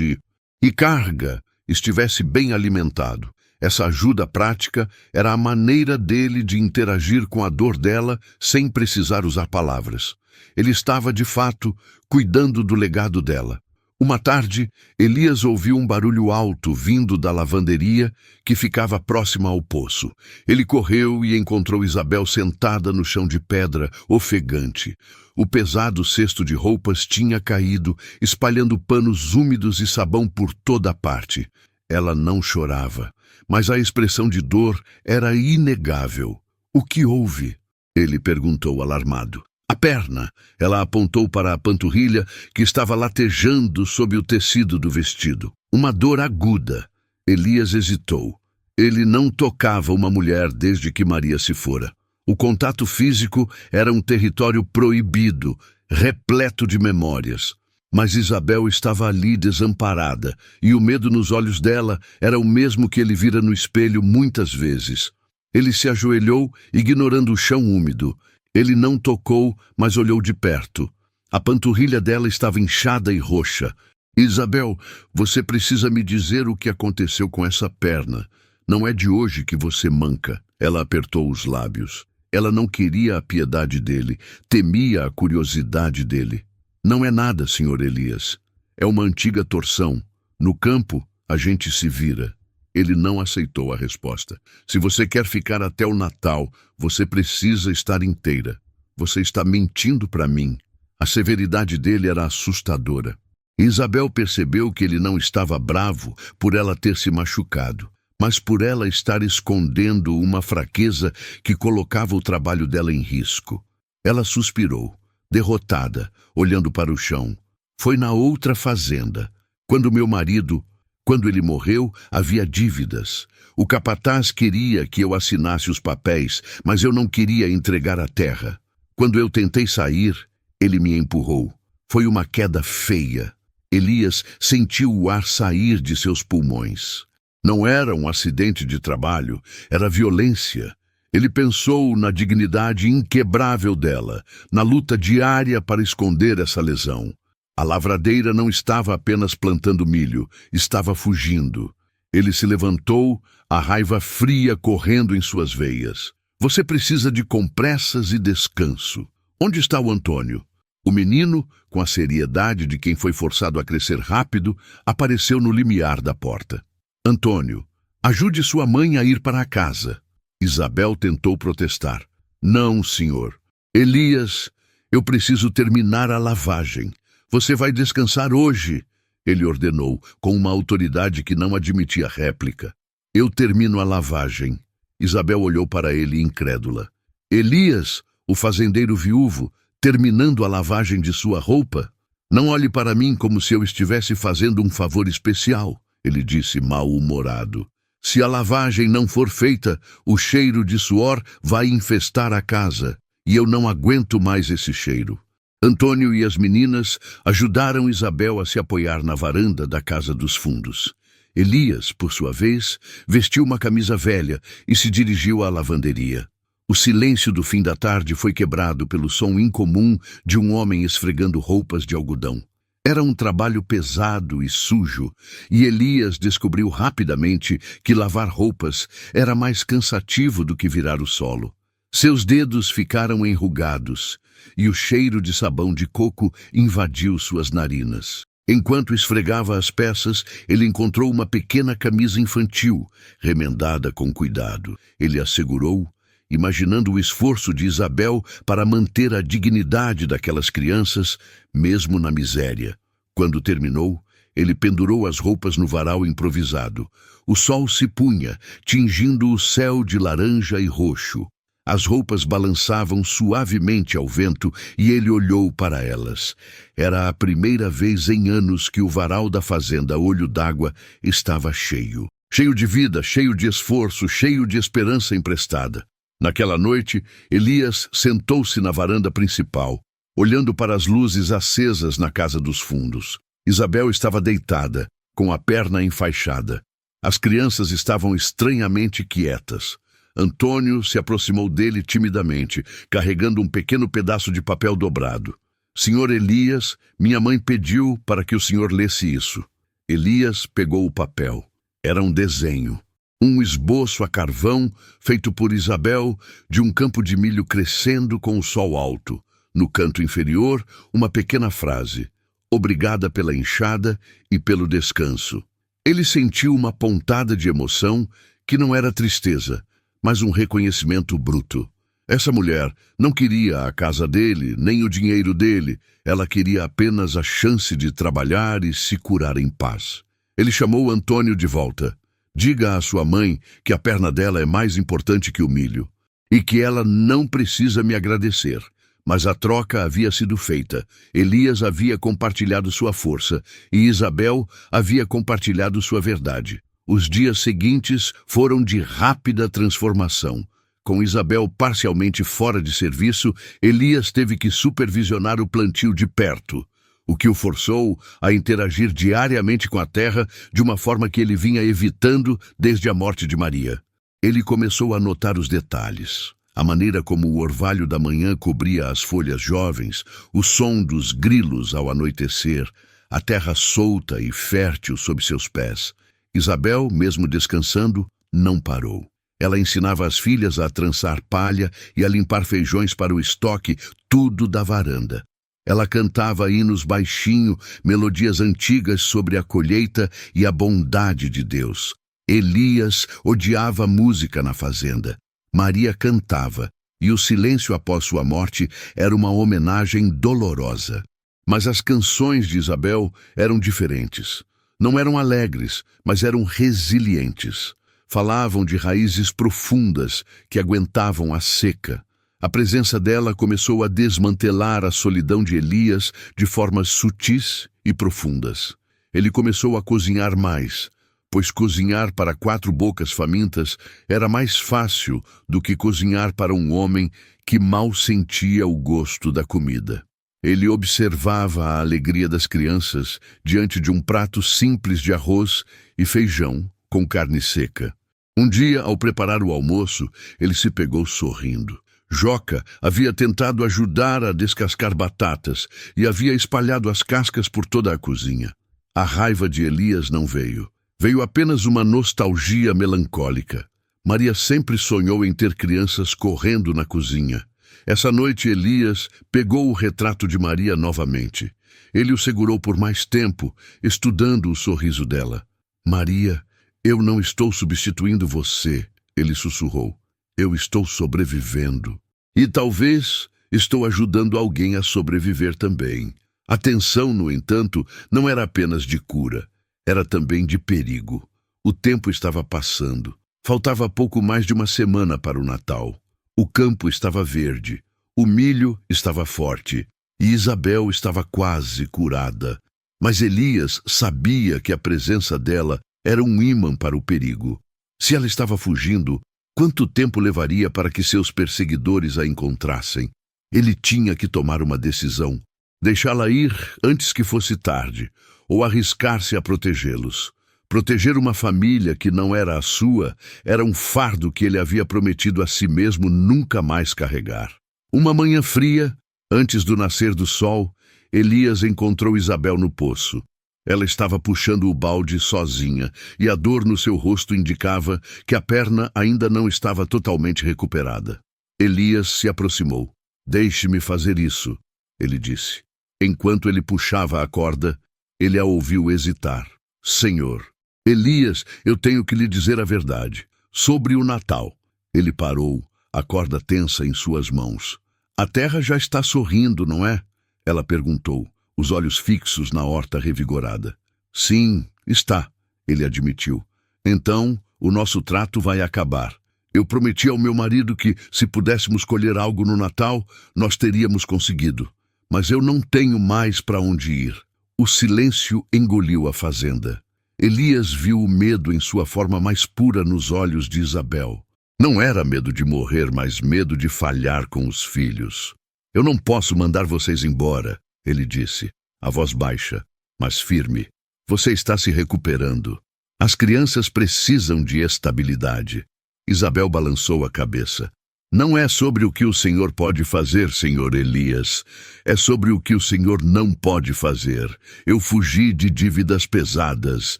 e carga estivesse bem alimentado. Essa ajuda prática era a maneira dele de interagir com a dor dela sem precisar usar palavras. Ele estava, de fato, cuidando do legado dela. Uma tarde, Elias ouviu um barulho alto vindo da lavanderia que ficava próxima ao poço. Ele correu e encontrou Isabel sentada no chão de pedra, ofegante. O pesado cesto de roupas tinha caído, espalhando panos úmidos e sabão por toda a parte. Ela não chorava, mas a expressão de dor era inegável. "O que houve?" ele perguntou alarmado. "A perna." Ela apontou para a panturrilha que estava latejando sob o tecido do vestido. Uma dor aguda. Elias hesitou. Ele não tocava uma mulher desde que Maria se fora. O contato físico era um território proibido, repleto de memórias. Mas Isabel estava ali desamparada, e o medo nos olhos dela era o mesmo que ele vira no espelho muitas vezes. Ele se ajoelhou, ignorando o chão úmido. Ele não tocou, mas olhou de perto. A panturrilha dela estava inchada e roxa. "Isabel, você precisa me dizer o que aconteceu com essa perna. Não é de hoje que você manca." Ela apertou os lábios. Ela não queria a piedade dele, temia a curiosidade dele. "Não é nada, Sr. Elias. É uma antiga torção. No campo, a gente se vira." Ele não aceitou a resposta. "Se você quer ficar até o Natal, você precisa estar inteira. Você está mentindo para mim." A severidade dele era assustadora. Isabel percebeu que ele não estava bravo por ela ter se machucado, mas por ela estar escondendo uma fraqueza que colocava o trabalho dela em risco. Ela suspirou, derrotada, olhando para o chão. "Foi na outra fazenda. Quando ele morreu, havia dívidas. O capataz queria que eu assinasse os papéis, mas eu não queria entregar a terra. Quando eu tentei sair, ele me empurrou. Foi uma queda feia." Elias sentiu o ar sair de seus pulmões. Não era um acidente de trabalho, era violência. Ele pensou na dignidade inquebrável dela, na luta diária para esconder essa lesão. A lavradeira não estava apenas plantando milho, estava fugindo. Ele se levantou, a raiva fria correndo em suas veias. "Você precisa de compressas e descanso. Onde está o Antônio?" O menino, com a seriedade de quem foi forçado a crescer rápido, apareceu no limiar da porta. "Antônio, ajude sua mãe a ir para a casa." Isabel tentou protestar. "Não, senhor. Elias, eu preciso terminar a lavagem. Você vai descansar hoje," ele ordenou, com uma autoridade que não admitia réplica. "Eu termino a lavagem." Isabel olhou para ele incrédula. "Elias, o fazendeiro viúvo, terminando a lavagem de sua roupa? Não olhe para mim como se eu estivesse fazendo um favor especial," ele disse mal-humorado. "Se a lavagem não for feita, o cheiro de suor vai infestar a casa, e eu não aguento mais esse cheiro." Antônio e as meninas ajudaram Isabel a se apoiar na varanda da casa dos fundos. Elias, por sua vez, vestiu uma camisa velha e se dirigiu à lavanderia. O silêncio do fim da tarde foi quebrado pelo som incomum de um homem esfregando roupas de algodão. Era um trabalho pesado e sujo, e Elias descobriu rapidamente que lavar roupas era mais cansativo do que virar o solo. Seus dedos ficaram enrugados, e o cheiro de sabão de coco invadiu suas narinas. Enquanto esfregava as peças, ele encontrou uma pequena camisa infantil, remendada com cuidado. Ele a segurou, imaginando o esforço de Isabel para manter a dignidade daquelas crianças, mesmo na miséria. Quando terminou, ele pendurou as roupas no varal improvisado. O sol se punha, tingindo o céu de laranja e roxo. As roupas balançavam suavemente ao vento e ele olhou para elas. Era a primeira vez em anos que o varal da fazenda Olho d'Água estava cheio. Cheio de vida, cheio de esforço, cheio de esperança emprestada. Naquela noite, Elias sentou-se na varanda principal. olhando para as luzes acesas na casa dos fundos. Isabel estava deitada, com a perna enfaixada. As crianças estavam estranhamente quietas. Antônio se aproximou dele timidamente, carregando um pequeno pedaço de papel dobrado. Senhor Elias, minha mãe pediu para que o senhor lesse isso. Elias pegou o papel. Era um desenho. Um esboço a carvão, feito por Isabel, de um campo de milho crescendo com o sol alto. No canto inferior, uma pequena frase. Obrigada pela enxada e pelo descanso. Ele sentiu uma pontada de emoção que não era tristeza, mas um reconhecimento bruto. Essa mulher não queria a casa dele, nem o dinheiro dele. Ela queria apenas a chance de trabalhar e se curar em paz. Ele chamou Antônio de volta. Diga à sua mãe que a perna dela é mais importante que o milho e que ela não precisa me agradecer. Mas a troca havia sido feita. Elias havia compartilhado sua força e Isabel havia compartilhado sua verdade. Os dias seguintes foram de rápida transformação. Com Isabel parcialmente fora de serviço, Elias teve que supervisionar o plantio de perto, o que o forçou a interagir diariamente com a terra de uma forma que ele vinha evitando desde a morte de Maria. Ele começou a notar os detalhes. A maneira como o orvalho da manhã cobria as folhas jovens, o som dos grilos ao anoitecer, a terra solta e fértil sob seus pés. Isabel, mesmo descansando, não parou. Ela ensinava as filhas a trançar palha e a limpar feijões para o estoque, tudo da varanda. Ela cantava hinos baixinho, melodias antigas sobre a colheita e a bondade de Deus. Elias odiava música na fazenda. Maria cantava, e o silêncio após sua morte era uma homenagem dolorosa. Mas as canções de Isabel eram diferentes. Não eram alegres, mas eram resilientes. Falavam de raízes profundas que aguentavam a seca. A presença dela começou a desmantelar a solidão de Elias de formas sutis e profundas. Ele começou a cozinhar mais, pois cozinhar para 4 bocas famintas era mais fácil do que cozinhar para um homem que mal sentia o gosto da comida. Ele observava a alegria das crianças diante de um prato simples de arroz e feijão com carne seca. Um dia, ao preparar o almoço, ele se pegou sorrindo. Joca havia tentado ajudar a descascar batatas e havia espalhado as cascas por toda a cozinha. A raiva de Elias não veio. Veio apenas uma nostalgia melancólica. Maria sempre sonhou em ter crianças correndo na cozinha. Essa noite Elias pegou o retrato de Maria novamente. Ele o segurou por mais tempo, estudando o sorriso dela. Maria, eu não estou substituindo você, ele sussurrou. Eu estou sobrevivendo. E talvez estou ajudando alguém a sobreviver também. A tensão, no entanto, não era apenas de cura. Era também de perigo. O tempo estava passando. Faltava pouco mais de uma semana para o Natal. O campo estava verde. O milho estava forte. E Isabel estava quase curada. Mas Elias sabia que a presença dela era um ímã para o perigo. Se ela estava fugindo, quanto tempo levaria para que seus perseguidores a encontrassem? Ele tinha que tomar uma decisão. Deixá-la ir antes que fosse tarde, ou arriscar-se a protegê-los. Proteger uma família que não era a sua era um fardo que ele havia prometido a si mesmo nunca mais carregar. Uma manhã fria, antes do nascer do sol, Elias encontrou Isabel no poço. Ela estava puxando o balde sozinha, e a dor no seu rosto indicava que a perna ainda não estava totalmente recuperada. Elias se aproximou. Deixe-me fazer isso, ele disse. Enquanto ele puxava a corda, ele a ouviu hesitar. Senhor, Elias, eu tenho que lhe dizer a verdade. Sobre o Natal. Ele parou, a corda tensa em suas mãos. A terra já está sorrindo, não é? Ela perguntou, os olhos fixos na horta revigorada. Sim, está, ele admitiu. Então, o nosso trato vai acabar. Eu prometi ao meu marido que, se pudéssemos colher algo no Natal, nós teríamos conseguido. Mas eu não tenho mais para onde ir. O silêncio engoliu a fazenda. Elias viu o medo em sua forma mais pura nos olhos de Isabel. Não era medo de morrer, mas medo de falhar com os filhos. Eu não posso mandar vocês embora, ele disse, a voz baixa, mas firme. Você está se recuperando. As crianças precisam de estabilidade. Isabel balançou a cabeça. Não é sobre o que o Senhor pode fazer, Senhor Elias. É sobre o que o Senhor não pode fazer. Eu fugi de dívidas pesadas,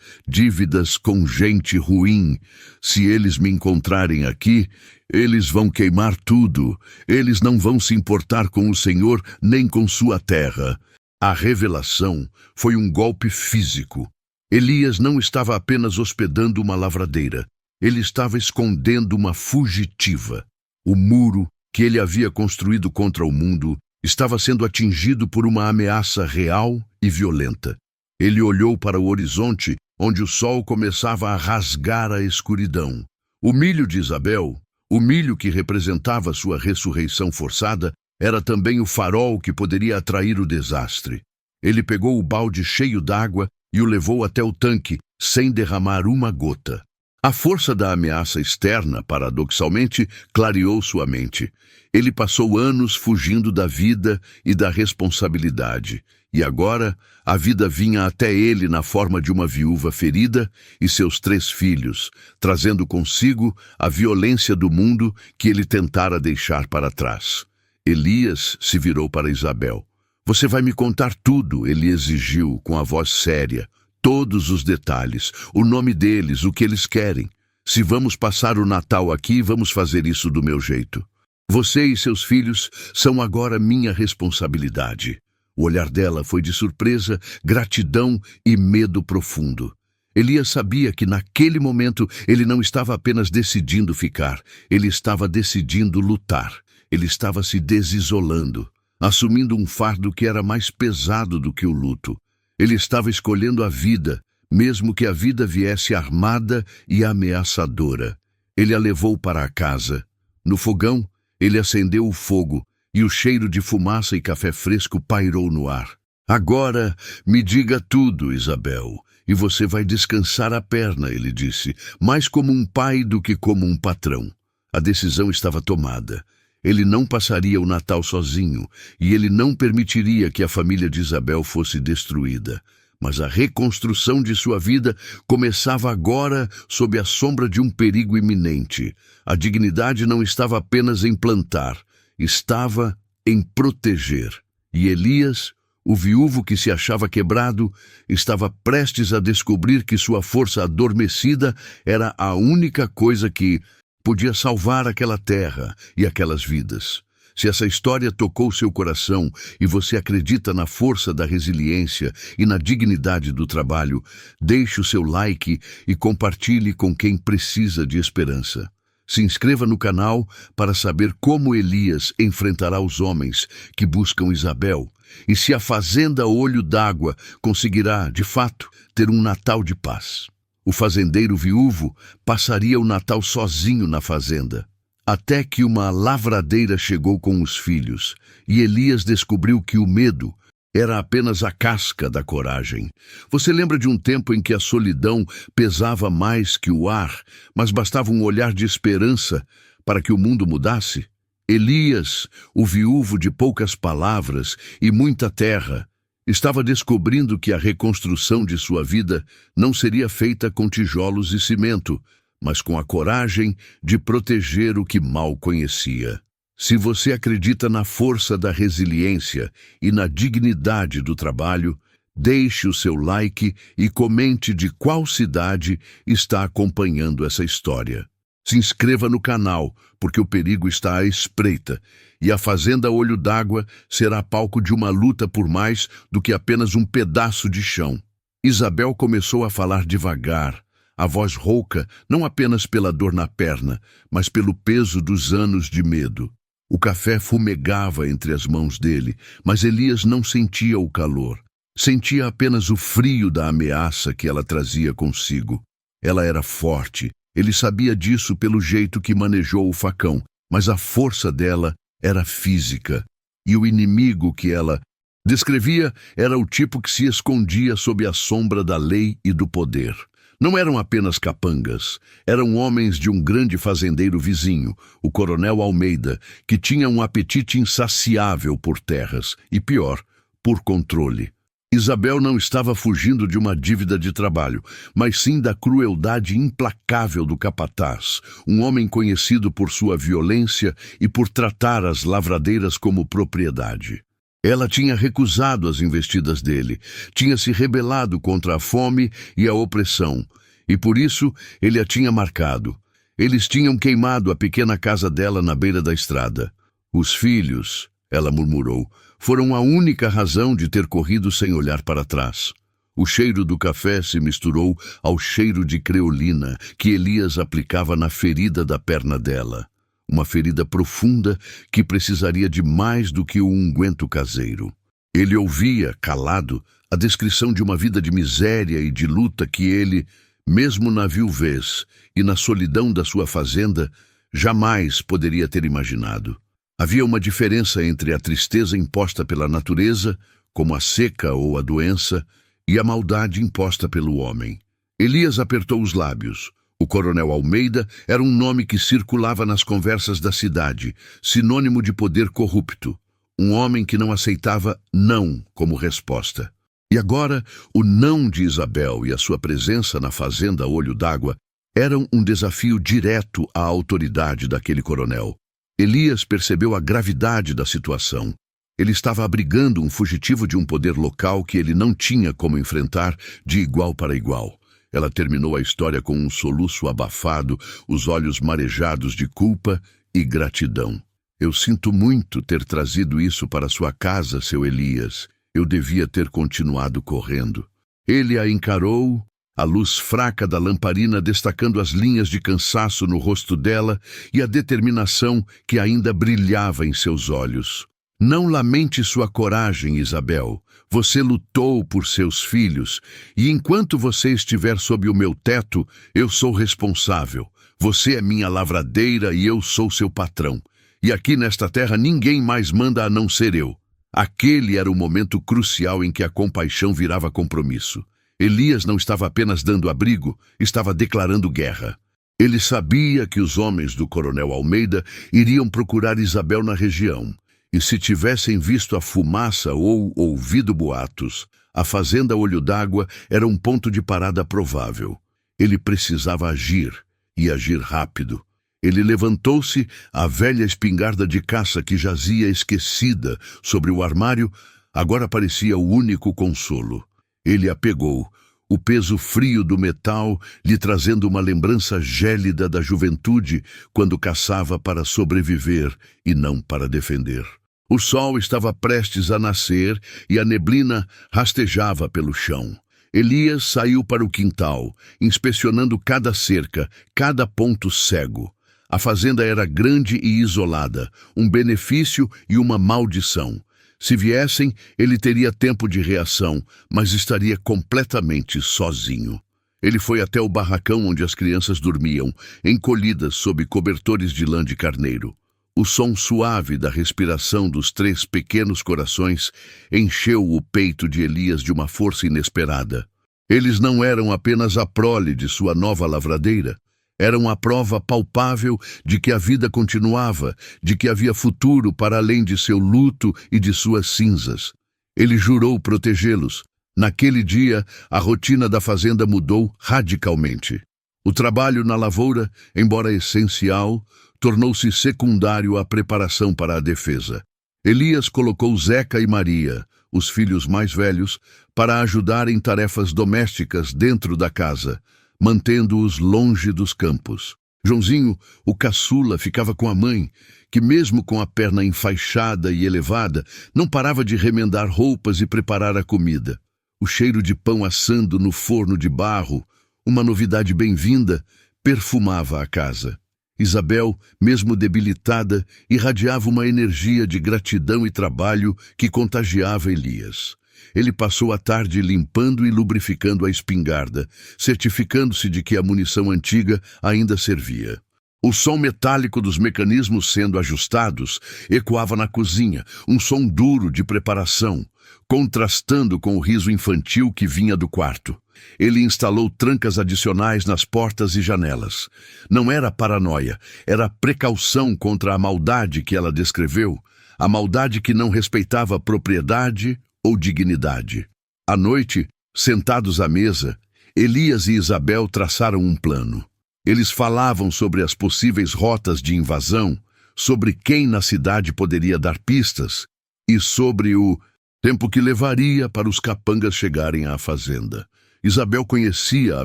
dívidas com gente ruim. Se eles me encontrarem aqui, eles vão queimar tudo. Eles não vão se importar com o Senhor nem com sua terra. A revelação foi um golpe físico. Elias não estava apenas hospedando uma lavradeira. Ele estava escondendo uma fugitiva. O muro que ele havia construído contra o mundo estava sendo atingido por uma ameaça real e violenta. Ele olhou para o horizonte, onde o sol começava a rasgar a escuridão. O milho de Isabel, o milho que representava sua ressurreição forçada, era também o farol que poderia atrair o desastre. Ele pegou o balde cheio d'água e o levou até o tanque, sem derramar uma gota. A força da ameaça externa, paradoxalmente, clareou sua mente. Ele passou anos fugindo da vida e da responsabilidade. E agora, a vida vinha até ele na forma de uma viúva ferida e seus 3 filhos, trazendo consigo a violência do mundo que ele tentara deixar para trás. Elias se virou para Isabel. Você vai me contar tudo, ele exigiu com a voz séria. Todos os detalhes, o nome deles, o que eles querem. Se vamos passar o Natal aqui, vamos fazer isso do meu jeito. Você e seus filhos são agora minha responsabilidade. O olhar dela foi de surpresa, gratidão e medo profundo. Elias sabia que naquele momento ele não estava apenas decidindo ficar, ele estava decidindo lutar. Ele estava se desisolando, assumindo um fardo que era mais pesado do que o luto. Ele estava escolhendo a vida, mesmo que a vida viesse armada e ameaçadora. Ele a levou para a casa. No fogão, ele acendeu o fogo, e o cheiro de fumaça e café fresco pairou no ar. Agora, me diga tudo, Isabel, e você vai descansar a perna, ele disse, mais como um pai do que como um patrão. A decisão estava tomada. Ele não passaria o Natal sozinho, e ele não permitiria que a família de Isabel fosse destruída. Mas a reconstrução de sua vida começava agora sob a sombra de um perigo iminente. A dignidade não estava apenas em plantar, estava em proteger. E Elias, o viúvo que se achava quebrado, estava prestes a descobrir que sua força adormecida era a única coisa que podia salvar aquela terra e aquelas vidas. Se essa história tocou seu coração e você acredita na força da resiliência e na dignidade do trabalho, deixe o seu like e compartilhe com quem precisa de esperança. Se inscreva no canal para saber como Elias enfrentará os homens que buscam Isabel e se a fazenda Olho d'Água conseguirá, de fato, ter um Natal de paz. O fazendeiro viúvo passaria o Natal sozinho na fazenda, até que uma lavradeira chegou com os filhos, e Elias descobriu que o medo era apenas a casca da coragem. Você lembra de um tempo em que a solidão pesava mais que o ar, mas bastava um olhar de esperança para que o mundo mudasse? Elias, o viúvo de poucas palavras e muita terra, estava descobrindo que a reconstrução de sua vida não seria feita com tijolos e cimento, mas com a coragem de proteger o que mal conhecia. Se você acredita na força da resiliência e na dignidade do trabalho, deixe o seu like e comente de qual cidade está acompanhando essa história. Se inscreva no canal, porque o perigo está à espreita, e a Fazenda Olho d'Água será palco de uma luta por mais do que apenas um pedaço de chão. Isabel começou a falar devagar, a voz rouca, não apenas pela dor na perna, mas pelo peso dos anos de medo. O café fumegava entre as mãos dele, mas Elias não sentia o calor. Sentia apenas o frio da ameaça que ela trazia consigo. Ela era forte. Ele sabia disso pelo jeito que manejou o facão, mas a força dela era física. E o inimigo que ela descrevia era o tipo que se escondia sob a sombra da lei e do poder. Não eram apenas capangas, eram homens de um grande fazendeiro vizinho, o coronel Almeida, que tinha um apetite insaciável por terras e, pior, por controle. Isabel não estava fugindo de uma dívida de trabalho, mas sim da crueldade implacável do capataz, um homem conhecido por sua violência e por tratar as lavradeiras como propriedade. Ela tinha recusado as investidas dele, tinha se rebelado contra a fome e a opressão, e por isso ele a tinha marcado. Eles tinham queimado a pequena casa dela na beira da estrada. Os filhos, ela murmurou, foram a única razão de ter corrido sem olhar para trás. O cheiro do café se misturou ao cheiro de creolina que Elias aplicava na ferida da perna dela. Uma ferida profunda que precisaria de mais do que um unguento caseiro. Ele ouvia, calado, a descrição de uma vida de miséria e de luta que ele, mesmo na viuvez e na solidão da sua fazenda, jamais poderia ter imaginado. Havia uma diferença entre a tristeza imposta pela natureza, como a seca ou a doença, e a maldade imposta pelo homem. Elias apertou os lábios. O coronel Almeida era um nome que circulava nas conversas da cidade, sinônimo de poder corrupto. Um homem que não aceitava não como resposta. E agora, o não de Isabel e a sua presença na fazenda Olho d'Água eram um desafio direto à autoridade daquele coronel. Elias percebeu a gravidade da situação. Ele estava abrigando um fugitivo de um poder local que ele não tinha como enfrentar de igual para igual. Ela terminou a história com um soluço abafado, os olhos marejados de culpa e gratidão. Eu sinto muito ter trazido isso para sua casa, seu Elias. Eu devia ter continuado correndo. Ele a encarou, a luz fraca da lamparina destacando as linhas de cansaço no rosto dela e a determinação que ainda brilhava em seus olhos. Não lamente sua coragem, Isabel. Você lutou por seus filhos, e enquanto você estiver sob o meu teto, eu sou responsável. Você é minha lavradeira e eu sou seu patrão. E aqui nesta terra ninguém mais manda a não ser eu. Aquele era o momento crucial em que a compaixão virava compromisso. Elias não estava apenas dando abrigo, estava declarando guerra. Ele sabia que os homens do coronel Almeida iriam procurar Isabel na região. E se tivessem visto a fumaça ou ouvido boatos, a fazenda Olho d'Água era um ponto de parada provável. Ele precisava agir, e agir rápido. Ele levantou-se, a velha espingarda de caça que jazia esquecida sobre o armário, agora parecia o único consolo. Ele a pegou, o peso frio do metal lhe trazendo uma lembrança gélida da juventude quando caçava para sobreviver e não para defender. O sol estava prestes a nascer e a neblina rastejava pelo chão. Elias saiu para o quintal, inspecionando cada cerca, cada ponto cego. A fazenda era grande e isolada, um benefício e uma maldição. Se viessem, ele teria tempo de reação, mas estaria completamente sozinho. Ele foi até o barracão onde as crianças dormiam, encolhidas sob cobertores de lã de carneiro. O som suave da respiração dos 3 pequenos corações encheu o peito de Elias de uma força inesperada. Eles não eram apenas a prole de sua nova lavradeira. Eram a prova palpável de que a vida continuava, de que havia futuro para além de seu luto e de suas cinzas. Ele jurou protegê-los. Naquele dia, a rotina da fazenda mudou radicalmente. O trabalho na lavoura, embora essencial, tornou-se secundário à preparação para a defesa. Elias colocou Zeca e Maria, os filhos mais velhos, para ajudar em tarefas domésticas dentro da casa, mantendo-os longe dos campos. Joãozinho, o caçula, ficava com a mãe, que mesmo com a perna enfaixada e elevada, não parava de remendar roupas e preparar a comida. O cheiro de pão assando no forno de barro, uma novidade bem-vinda, perfumava a casa. Isabel, mesmo debilitada, irradiava uma energia de gratidão e trabalho que contagiava Elias. Ele passou a tarde limpando e lubrificando a espingarda, certificando-se de que a munição antiga ainda servia. O som metálico dos mecanismos sendo ajustados ecoava na cozinha, um som duro de preparação. contrastando com o riso infantil que vinha do quarto. Ele instalou trancas adicionais nas portas e janelas. Não era paranoia, era precaução contra a maldade que ela descreveu, a maldade que não respeitava propriedade ou dignidade. À noite, sentados à mesa, Elias e Isabel traçaram um plano. Eles falavam sobre as possíveis rotas de invasão, sobre quem na cidade poderia dar pistas e sobre o tempo que levaria para os capangas chegarem à fazenda. Isabel conhecia a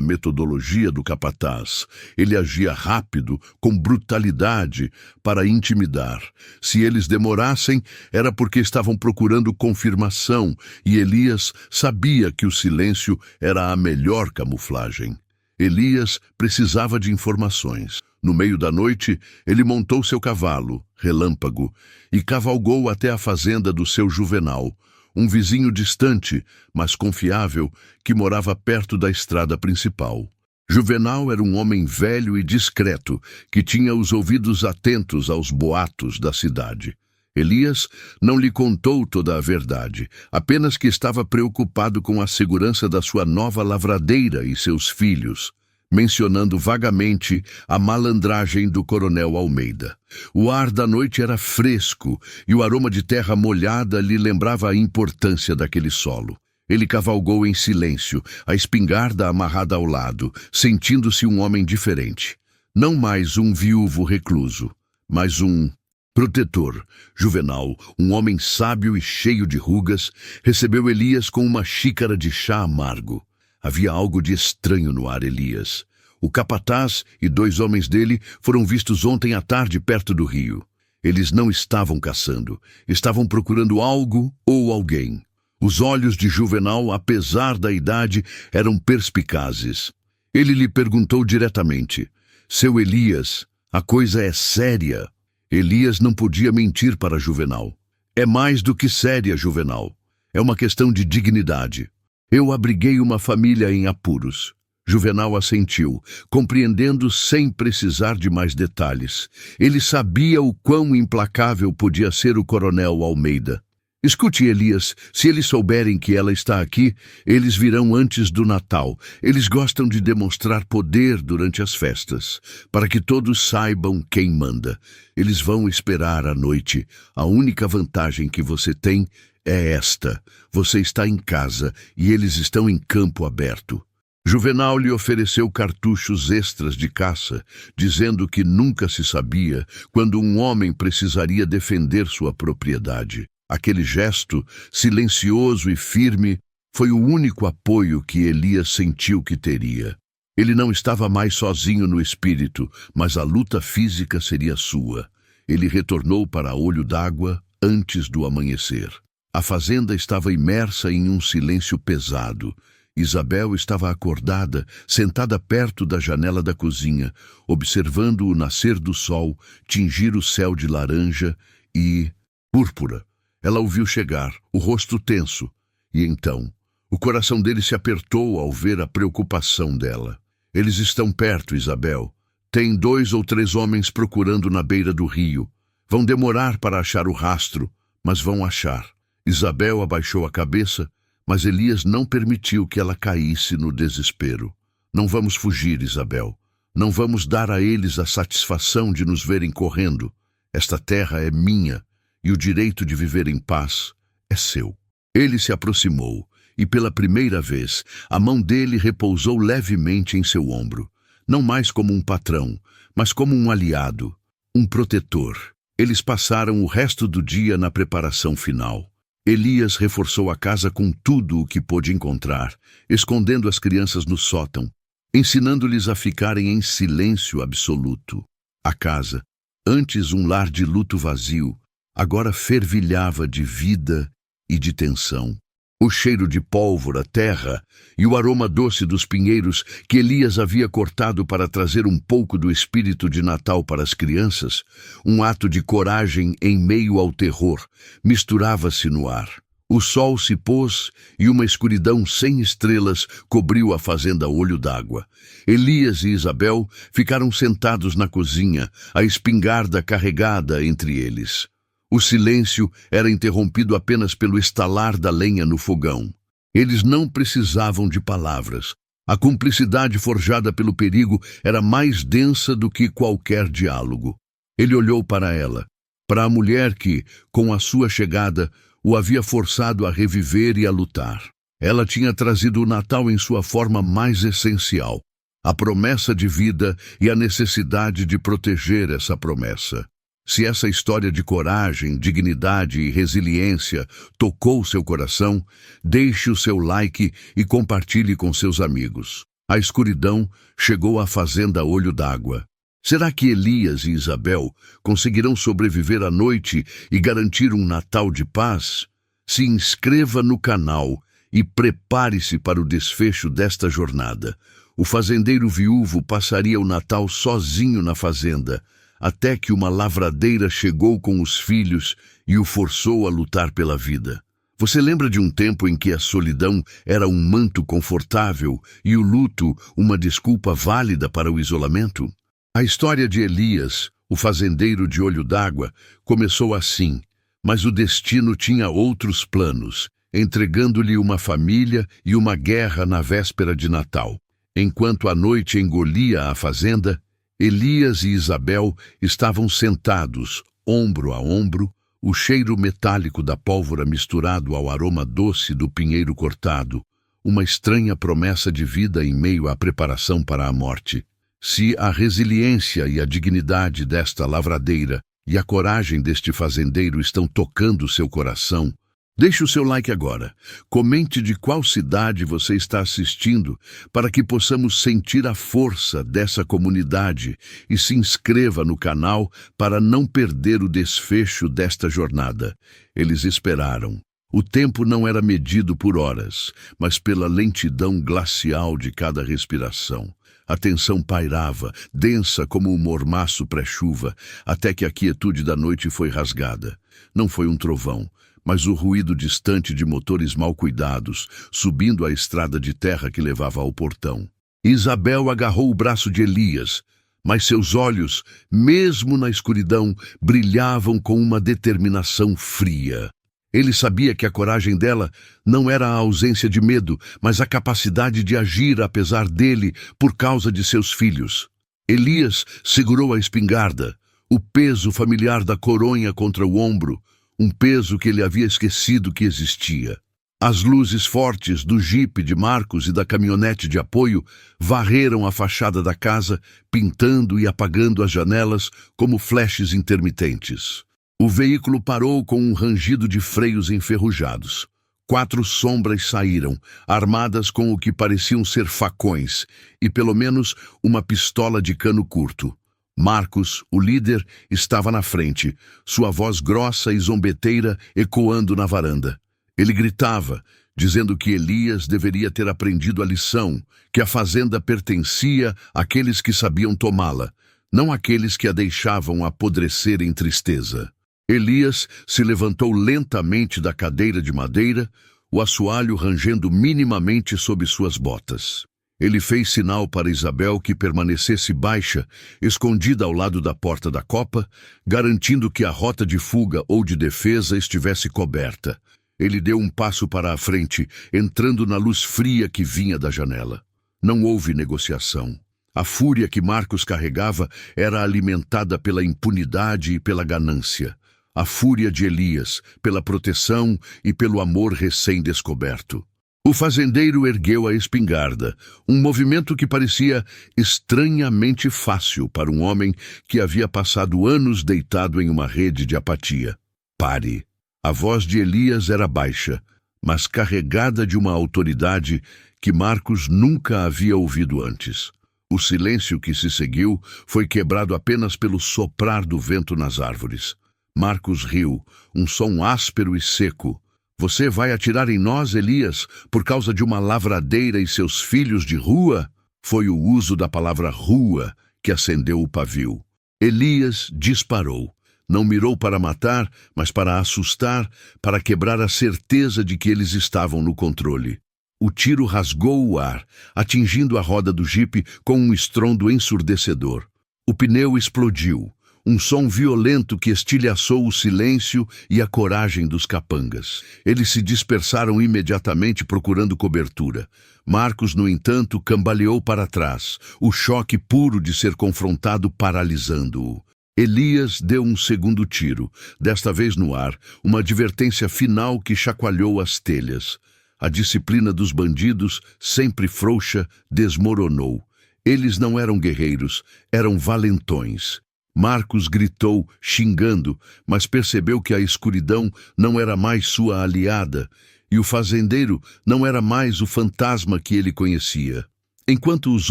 metodologia do capataz. Ele agia rápido, com brutalidade, para intimidar. Se eles demorassem, era porque estavam procurando confirmação, e Elias sabia que o silêncio era a melhor camuflagem. Elias precisava de informações. No meio da noite, ele montou seu cavalo, Relâmpago, e cavalgou até a fazenda do seu Juvenal, um vizinho distante, mas confiável, que morava perto da estrada principal. Juvenal era um homem velho e discreto, que tinha os ouvidos atentos aos boatos da cidade. Elias não lhe contou toda a verdade, apenas que estava preocupado com a segurança da sua nova lavradeira e seus filhos, mencionando vagamente a malandragem do coronel Almeida. O ar da noite era fresco e o aroma de terra molhada lhe lembrava a importância daquele solo. Ele cavalgou em silêncio, a espingarda amarrada ao lado, sentindo-se um homem diferente. Não mais um viúvo recluso, mas um protetor. Juvenal, um homem sábio e cheio de rugas, recebeu Elias com uma xícara de chá amargo. Havia algo de estranho no ar, Elias. O capataz e 2 homens dele foram vistos ontem à tarde perto do rio. Eles não estavam caçando, estavam procurando algo ou alguém. Os olhos de Juvenal, apesar da idade, eram perspicazes. Ele lhe perguntou diretamente: "Seu Elias, a coisa é séria." Elias não podia mentir para Juvenal. "É mais do que séria, Juvenal. É uma questão de dignidade. Eu abriguei uma família em apuros." Juvenal assentiu, compreendendo sem precisar de mais detalhes. Ele sabia o quão implacável podia ser o coronel Almeida. "Escute, Elias, se eles souberem que ela está aqui, eles virão antes do Natal. Eles gostam de demonstrar poder durante as festas, para que todos saibam quem manda. Eles vão esperar à noite. A única vantagem que você tem é esta: você está em casa e eles estão em campo aberto." Juvenal lhe ofereceu cartuchos extras de caça, dizendo que nunca se sabia quando um homem precisaria defender sua propriedade. Aquele gesto, silencioso e firme, foi o único apoio que Elias sentiu que teria. Ele não estava mais sozinho no espírito, mas a luta física seria sua. Ele retornou para Olho d'Água antes do amanhecer. A fazenda estava imersa em um silêncio pesado. Isabel estava acordada, sentada perto da janela da cozinha, observando o nascer do sol tingir o céu de laranja e púrpura. Ela o viu chegar, o rosto tenso, e então o coração dele se apertou ao ver a preocupação dela. "Eles estão perto, Isabel. Tem 2 ou 3 homens procurando na beira do rio. Vão demorar para achar o rastro, mas vão achar." Isabel abaixou a cabeça, mas Elias não permitiu que ela caísse no desespero. "Não vamos fugir, Isabel. Não vamos dar a eles a satisfação de nos verem correndo. Esta terra é minha, e o direito de viver em paz é seu." Ele se aproximou, e pela primeira vez, a mão dele repousou levemente em seu ombro, não mais como um patrão, mas como um aliado, um protetor. Eles passaram o resto do dia na preparação final. Elias reforçou a casa com tudo o que pôde encontrar, escondendo as crianças no sótão, ensinando-lhes a ficarem em silêncio absoluto. A casa, antes um lar de luto vazio, agora fervilhava de vida e de tensão. O cheiro de pólvora, terra e o aroma doce dos pinheiros que Elias havia cortado para trazer um pouco do espírito de Natal para as crianças, um ato de coragem em meio ao terror, misturava-se no ar. O sol se pôs e uma escuridão sem estrelas cobriu a fazenda Olho d'Água. Elias e Isabel ficaram sentados na cozinha, a espingarda carregada entre eles. O silêncio era interrompido apenas pelo estalar da lenha no fogão. Eles não precisavam de palavras. A cumplicidade forjada pelo perigo era mais densa do que qualquer diálogo. Ele olhou para ela, para a mulher que, com a sua chegada, o havia forçado a reviver e a lutar. Ela tinha trazido o Natal em sua forma mais essencial, a promessa de vida e a necessidade de proteger essa promessa. Se essa história de coragem, dignidade e resiliência tocou seu coração, deixe o seu like e compartilhe com seus amigos. A escuridão chegou à fazenda Olho d'Água. Será que Elias e Isabel conseguirão sobreviver à noite e garantir um Natal de paz? Se inscreva no canal e prepare-se para o desfecho desta jornada. O fazendeiro viúvo passaria o Natal sozinho na fazenda, até que uma lavradeira chegou com os filhos e o forçou a lutar pela vida. Você lembra de um tempo em que a solidão era um manto confortável e o luto uma desculpa válida para o isolamento? A história de Elias, o fazendeiro de Olho d'Água, começou assim, mas o destino tinha outros planos, entregando-lhe uma família e uma guerra na véspera de Natal. Enquanto a noite engolia a fazenda, Elias e Isabel estavam sentados, ombro a ombro, o cheiro metálico da pólvora misturado ao aroma doce do pinheiro cortado, uma estranha promessa de vida em meio à preparação para a morte. Se a resiliência e a dignidade desta lavradeira e a coragem deste fazendeiro estão tocando seu coração, deixe o seu like agora. Comente de qual cidade você está assistindo para que possamos sentir a força dessa comunidade e se inscreva no canal para não perder o desfecho desta jornada. Eles esperaram. O tempo não era medido por horas, mas pela lentidão glacial de cada respiração. A tensão pairava, densa como um mormaço pré-chuva, até que a quietude da noite foi rasgada. Não foi um trovão, mas o ruído distante de motores mal cuidados, subindo a estrada de terra que levava ao portão. Isabel agarrou o braço de Elias, mas seus olhos, mesmo na escuridão, brilhavam com uma determinação fria. Ele sabia que a coragem dela não era a ausência de medo, mas a capacidade de agir apesar dele por causa de seus filhos. Elias segurou a espingarda, o peso familiar da coronha contra o ombro, um peso que ele havia esquecido que existia. As luzes fortes do jipe de Marcos e da caminhonete de apoio varreram a fachada da casa, pintando e apagando as janelas como flashes intermitentes. O veículo parou com um rangido de freios enferrujados. 4 sombras saíram, armadas com o que pareciam ser facões, e pelo menos uma pistola de cano curto. Marcos, o líder, estava na frente, sua voz grossa e zombeteira ecoando na varanda. Ele gritava, dizendo que Elias deveria ter aprendido a lição, que a fazenda pertencia àqueles que sabiam tomá-la, não àqueles que a deixavam apodrecer em tristeza. Elias se levantou lentamente da cadeira de madeira, o assoalho rangendo minimamente sob suas botas. Ele fez sinal para Isabel que permanecesse baixa, escondida ao lado da porta da copa, garantindo que a rota de fuga ou de defesa estivesse coberta. Ele deu um passo para a frente, entrando na luz fria que vinha da janela. Não houve negociação. A fúria que Marcos carregava era alimentada pela impunidade e pela ganância. A fúria de Elias, pela proteção e pelo amor recém-descoberto. O fazendeiro ergueu a espingarda, um movimento que parecia estranhamente fácil para um homem que havia passado anos deitado em uma rede de apatia. Pare. A voz de Elias era baixa, mas carregada de uma autoridade que Marcos nunca havia ouvido antes. O silêncio que se seguiu foi quebrado apenas pelo soprar do vento nas árvores. Marcos riu, um som áspero e seco. Você vai atirar em nós, Elias, por causa de uma lavradeira e seus filhos de rua? Foi o uso da palavra rua que acendeu o pavio. Elias disparou. Não mirou para matar, mas para assustar, para quebrar a certeza de que eles estavam no controle. O tiro rasgou o ar, atingindo a roda do jipe com um estrondo ensurdecedor. O pneu explodiu. um som violento que estilhaçou o silêncio e a coragem dos capangas. Eles se dispersaram imediatamente procurando cobertura. Marcos, no entanto, cambaleou para trás, o choque puro de ser confrontado paralisando-o. Elias deu um segundo tiro, desta vez no ar, uma advertência final que chacoalhou as telhas. A disciplina dos bandidos, sempre frouxa, desmoronou. Eles não eram guerreiros, eram valentões. Marcos gritou, xingando, mas percebeu que a escuridão não era mais sua aliada, e o fazendeiro não era mais o fantasma que ele conhecia. Enquanto os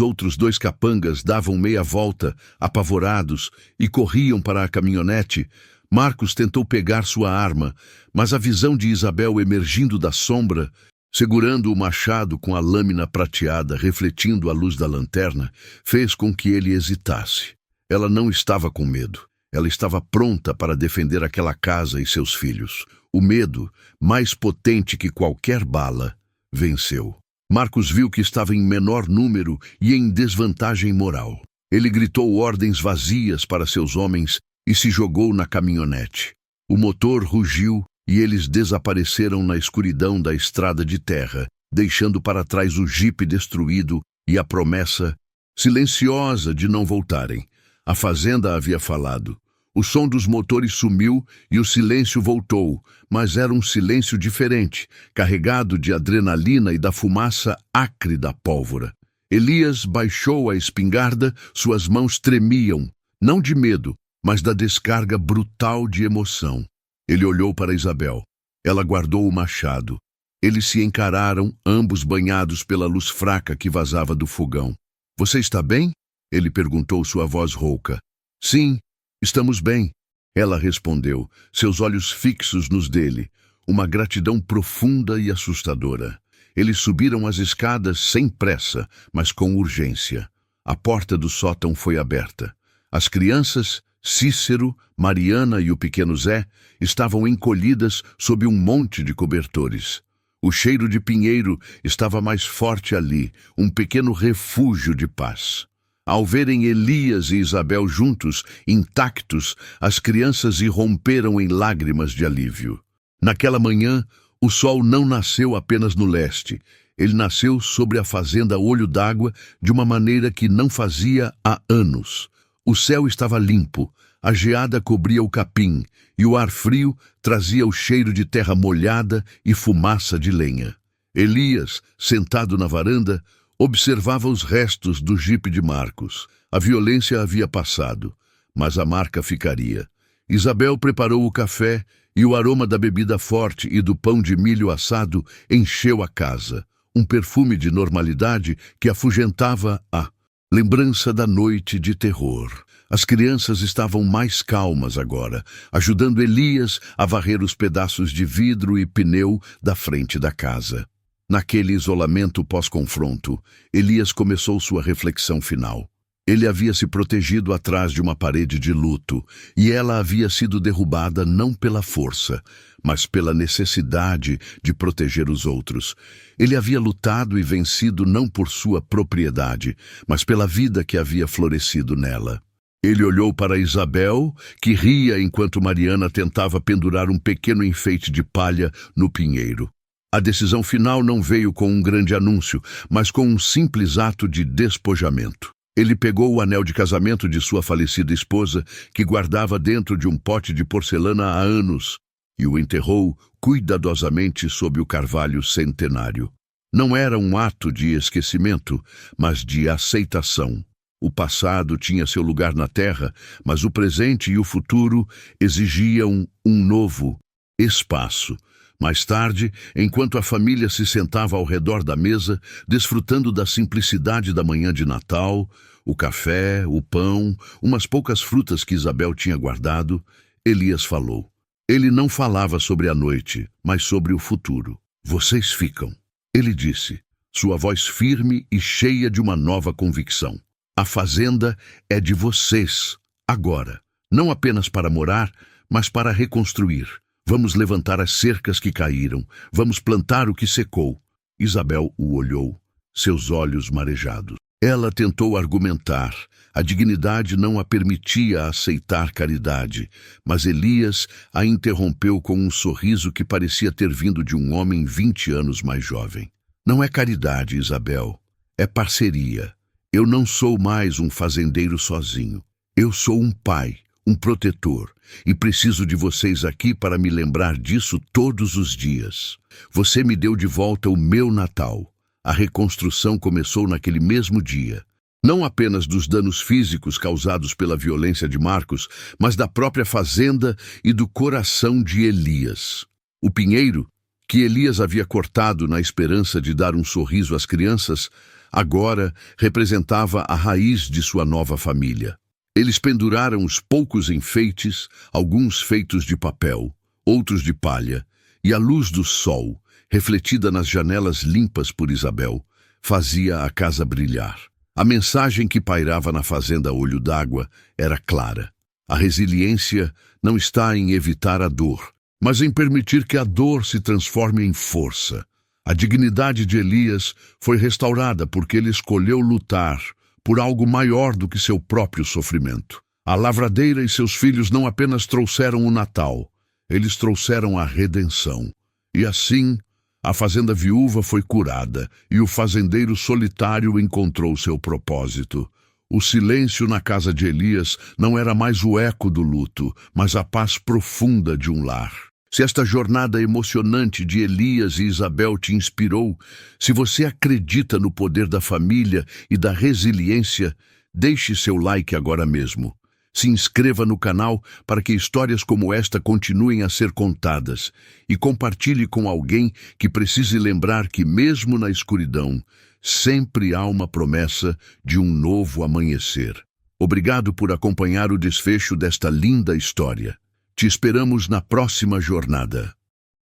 outros dois capangas davam meia volta, apavorados, e corriam para a caminhonete, Marcos tentou pegar sua arma, mas a visão de Isabel emergindo da sombra, segurando o machado com a lâmina prateada refletindo a luz da lanterna, fez com que ele hesitasse. Ela não estava com medo. Ela estava pronta para defender aquela casa e seus filhos. O medo, mais potente que qualquer bala, venceu. Marcos viu que estava em menor número e em desvantagem moral. Ele gritou ordens vazias para seus homens e se jogou na caminhonete. O motor rugiu e eles desapareceram na escuridão da estrada de terra, deixando para trás o jipe destruído e a promessa silenciosa de não voltarem. A fazenda havia falado. O som dos motores sumiu e o silêncio voltou, mas era um silêncio diferente, carregado de adrenalina e da fumaça acre da pólvora. Elias baixou a espingarda, suas mãos tremiam, não de medo, mas da descarga brutal de emoção. Ele olhou para Isabel. Ela guardou o machado. Eles se encararam, ambos banhados pela luz fraca que vazava do fogão. — Você está bem? Ele perguntou, sua voz rouca. — Sim, estamos bem. Ela respondeu, seus olhos fixos nos dele, uma gratidão profunda e assustadora. Eles subiram as escadas sem pressa, mas com urgência. A porta do sótão foi aberta. As crianças, Cícero, Mariana e o pequeno Zé, estavam encolhidas sob um monte de cobertores. O cheiro de pinheiro estava mais forte ali, um pequeno refúgio de paz. Ao verem Elias e Isabel juntos, intactos, as crianças irromperam em lágrimas de alívio. Naquela manhã, o sol não nasceu apenas no leste. Ele nasceu sobre a fazenda Olho d'Água de uma maneira que não fazia há anos. O céu estava limpo, a geada cobria o capim, e o ar frio trazia o cheiro de terra molhada e fumaça de lenha. Elias, sentado na varanda, observava os restos do jipe de Marcos. A violência havia passado, mas a marca ficaria. Isabel preparou o café e o aroma da bebida forte e do pão de milho assado encheu a casa. Um perfume de normalidade que afugentava a lembrança da noite de terror. As crianças estavam mais calmas agora, ajudando Elias a varrer os pedaços de vidro e pneu da frente da casa. Naquele isolamento pós-confronto, Elias começou sua reflexão final. Ele havia se protegido atrás de uma parede de luto, e ela havia sido derrubada não pela força, mas pela necessidade de proteger os outros. Ele havia lutado e vencido não por sua propriedade, mas pela vida que havia florescido nela. Ele olhou para Isabel, que ria enquanto Mariana tentava pendurar um pequeno enfeite de palha no pinheiro. A decisão final não veio com um grande anúncio, mas com um simples ato de despojamento. Ele pegou o anel de casamento de sua falecida esposa, que guardava dentro de um pote de porcelana há anos, e o enterrou cuidadosamente sob o carvalho centenário. Não era um ato de esquecimento, mas de aceitação. O passado tinha seu lugar na terra, mas o presente e o futuro exigiam um novo espaço. Mais tarde, enquanto a família se sentava ao redor da mesa, desfrutando da simplicidade da manhã de Natal, o café, o pão, umas poucas frutas que Isabel tinha guardado, Elias falou. Ele não falava sobre a noite, mas sobre o futuro. Vocês ficam, ele disse, sua voz firme e cheia de uma nova convicção. A fazenda é de vocês, agora, não apenas para morar, mas para reconstruir. Vamos levantar as cercas que caíram. Vamos plantar o que secou. Isabel o olhou, seus olhos marejados. Ela tentou argumentar. A dignidade não a permitia aceitar caridade, mas Elias a interrompeu com um sorriso que parecia ter vindo de um homem 20 anos mais jovem. Não é caridade, Isabel. É parceria. Eu não sou mais um fazendeiro sozinho. Eu sou um pai, um protetor, e preciso de vocês aqui para me lembrar disso todos os dias. Você me deu de volta o meu Natal. A reconstrução começou naquele mesmo dia. Não apenas dos danos físicos causados pela violência de Marcos, mas da própria fazenda e do coração de Elias. O pinheiro, que Elias havia cortado na esperança de dar um sorriso às crianças, agora representava a raiz de sua nova família. Eles penduraram os poucos enfeites, alguns feitos de papel, outros de palha, e a luz do sol, refletida nas janelas limpas por Isabel, fazia a casa brilhar. A mensagem que pairava na fazenda Olho d'Água era clara. A resiliência não está em evitar a dor, mas em permitir que a dor se transforme em força. A dignidade de Elias foi restaurada porque ele escolheu lutar por algo maior do que seu próprio sofrimento. A lavradeira e seus filhos não apenas trouxeram o Natal, eles trouxeram a redenção. E assim, a fazenda viúva foi curada e o fazendeiro solitário encontrou seu propósito. O silêncio na casa de Elias não era mais o eco do luto, mas a paz profunda de um lar. Se esta jornada emocionante de Elias e Isabel te inspirou, se você acredita no poder da família e da resiliência, deixe seu like agora mesmo. Se inscreva no canal para que histórias como esta continuem a ser contadas e compartilhe com alguém que precise lembrar que mesmo na escuridão, sempre há uma promessa de um novo amanhecer. Obrigado por acompanhar o desfecho desta linda história. Te esperamos na próxima jornada.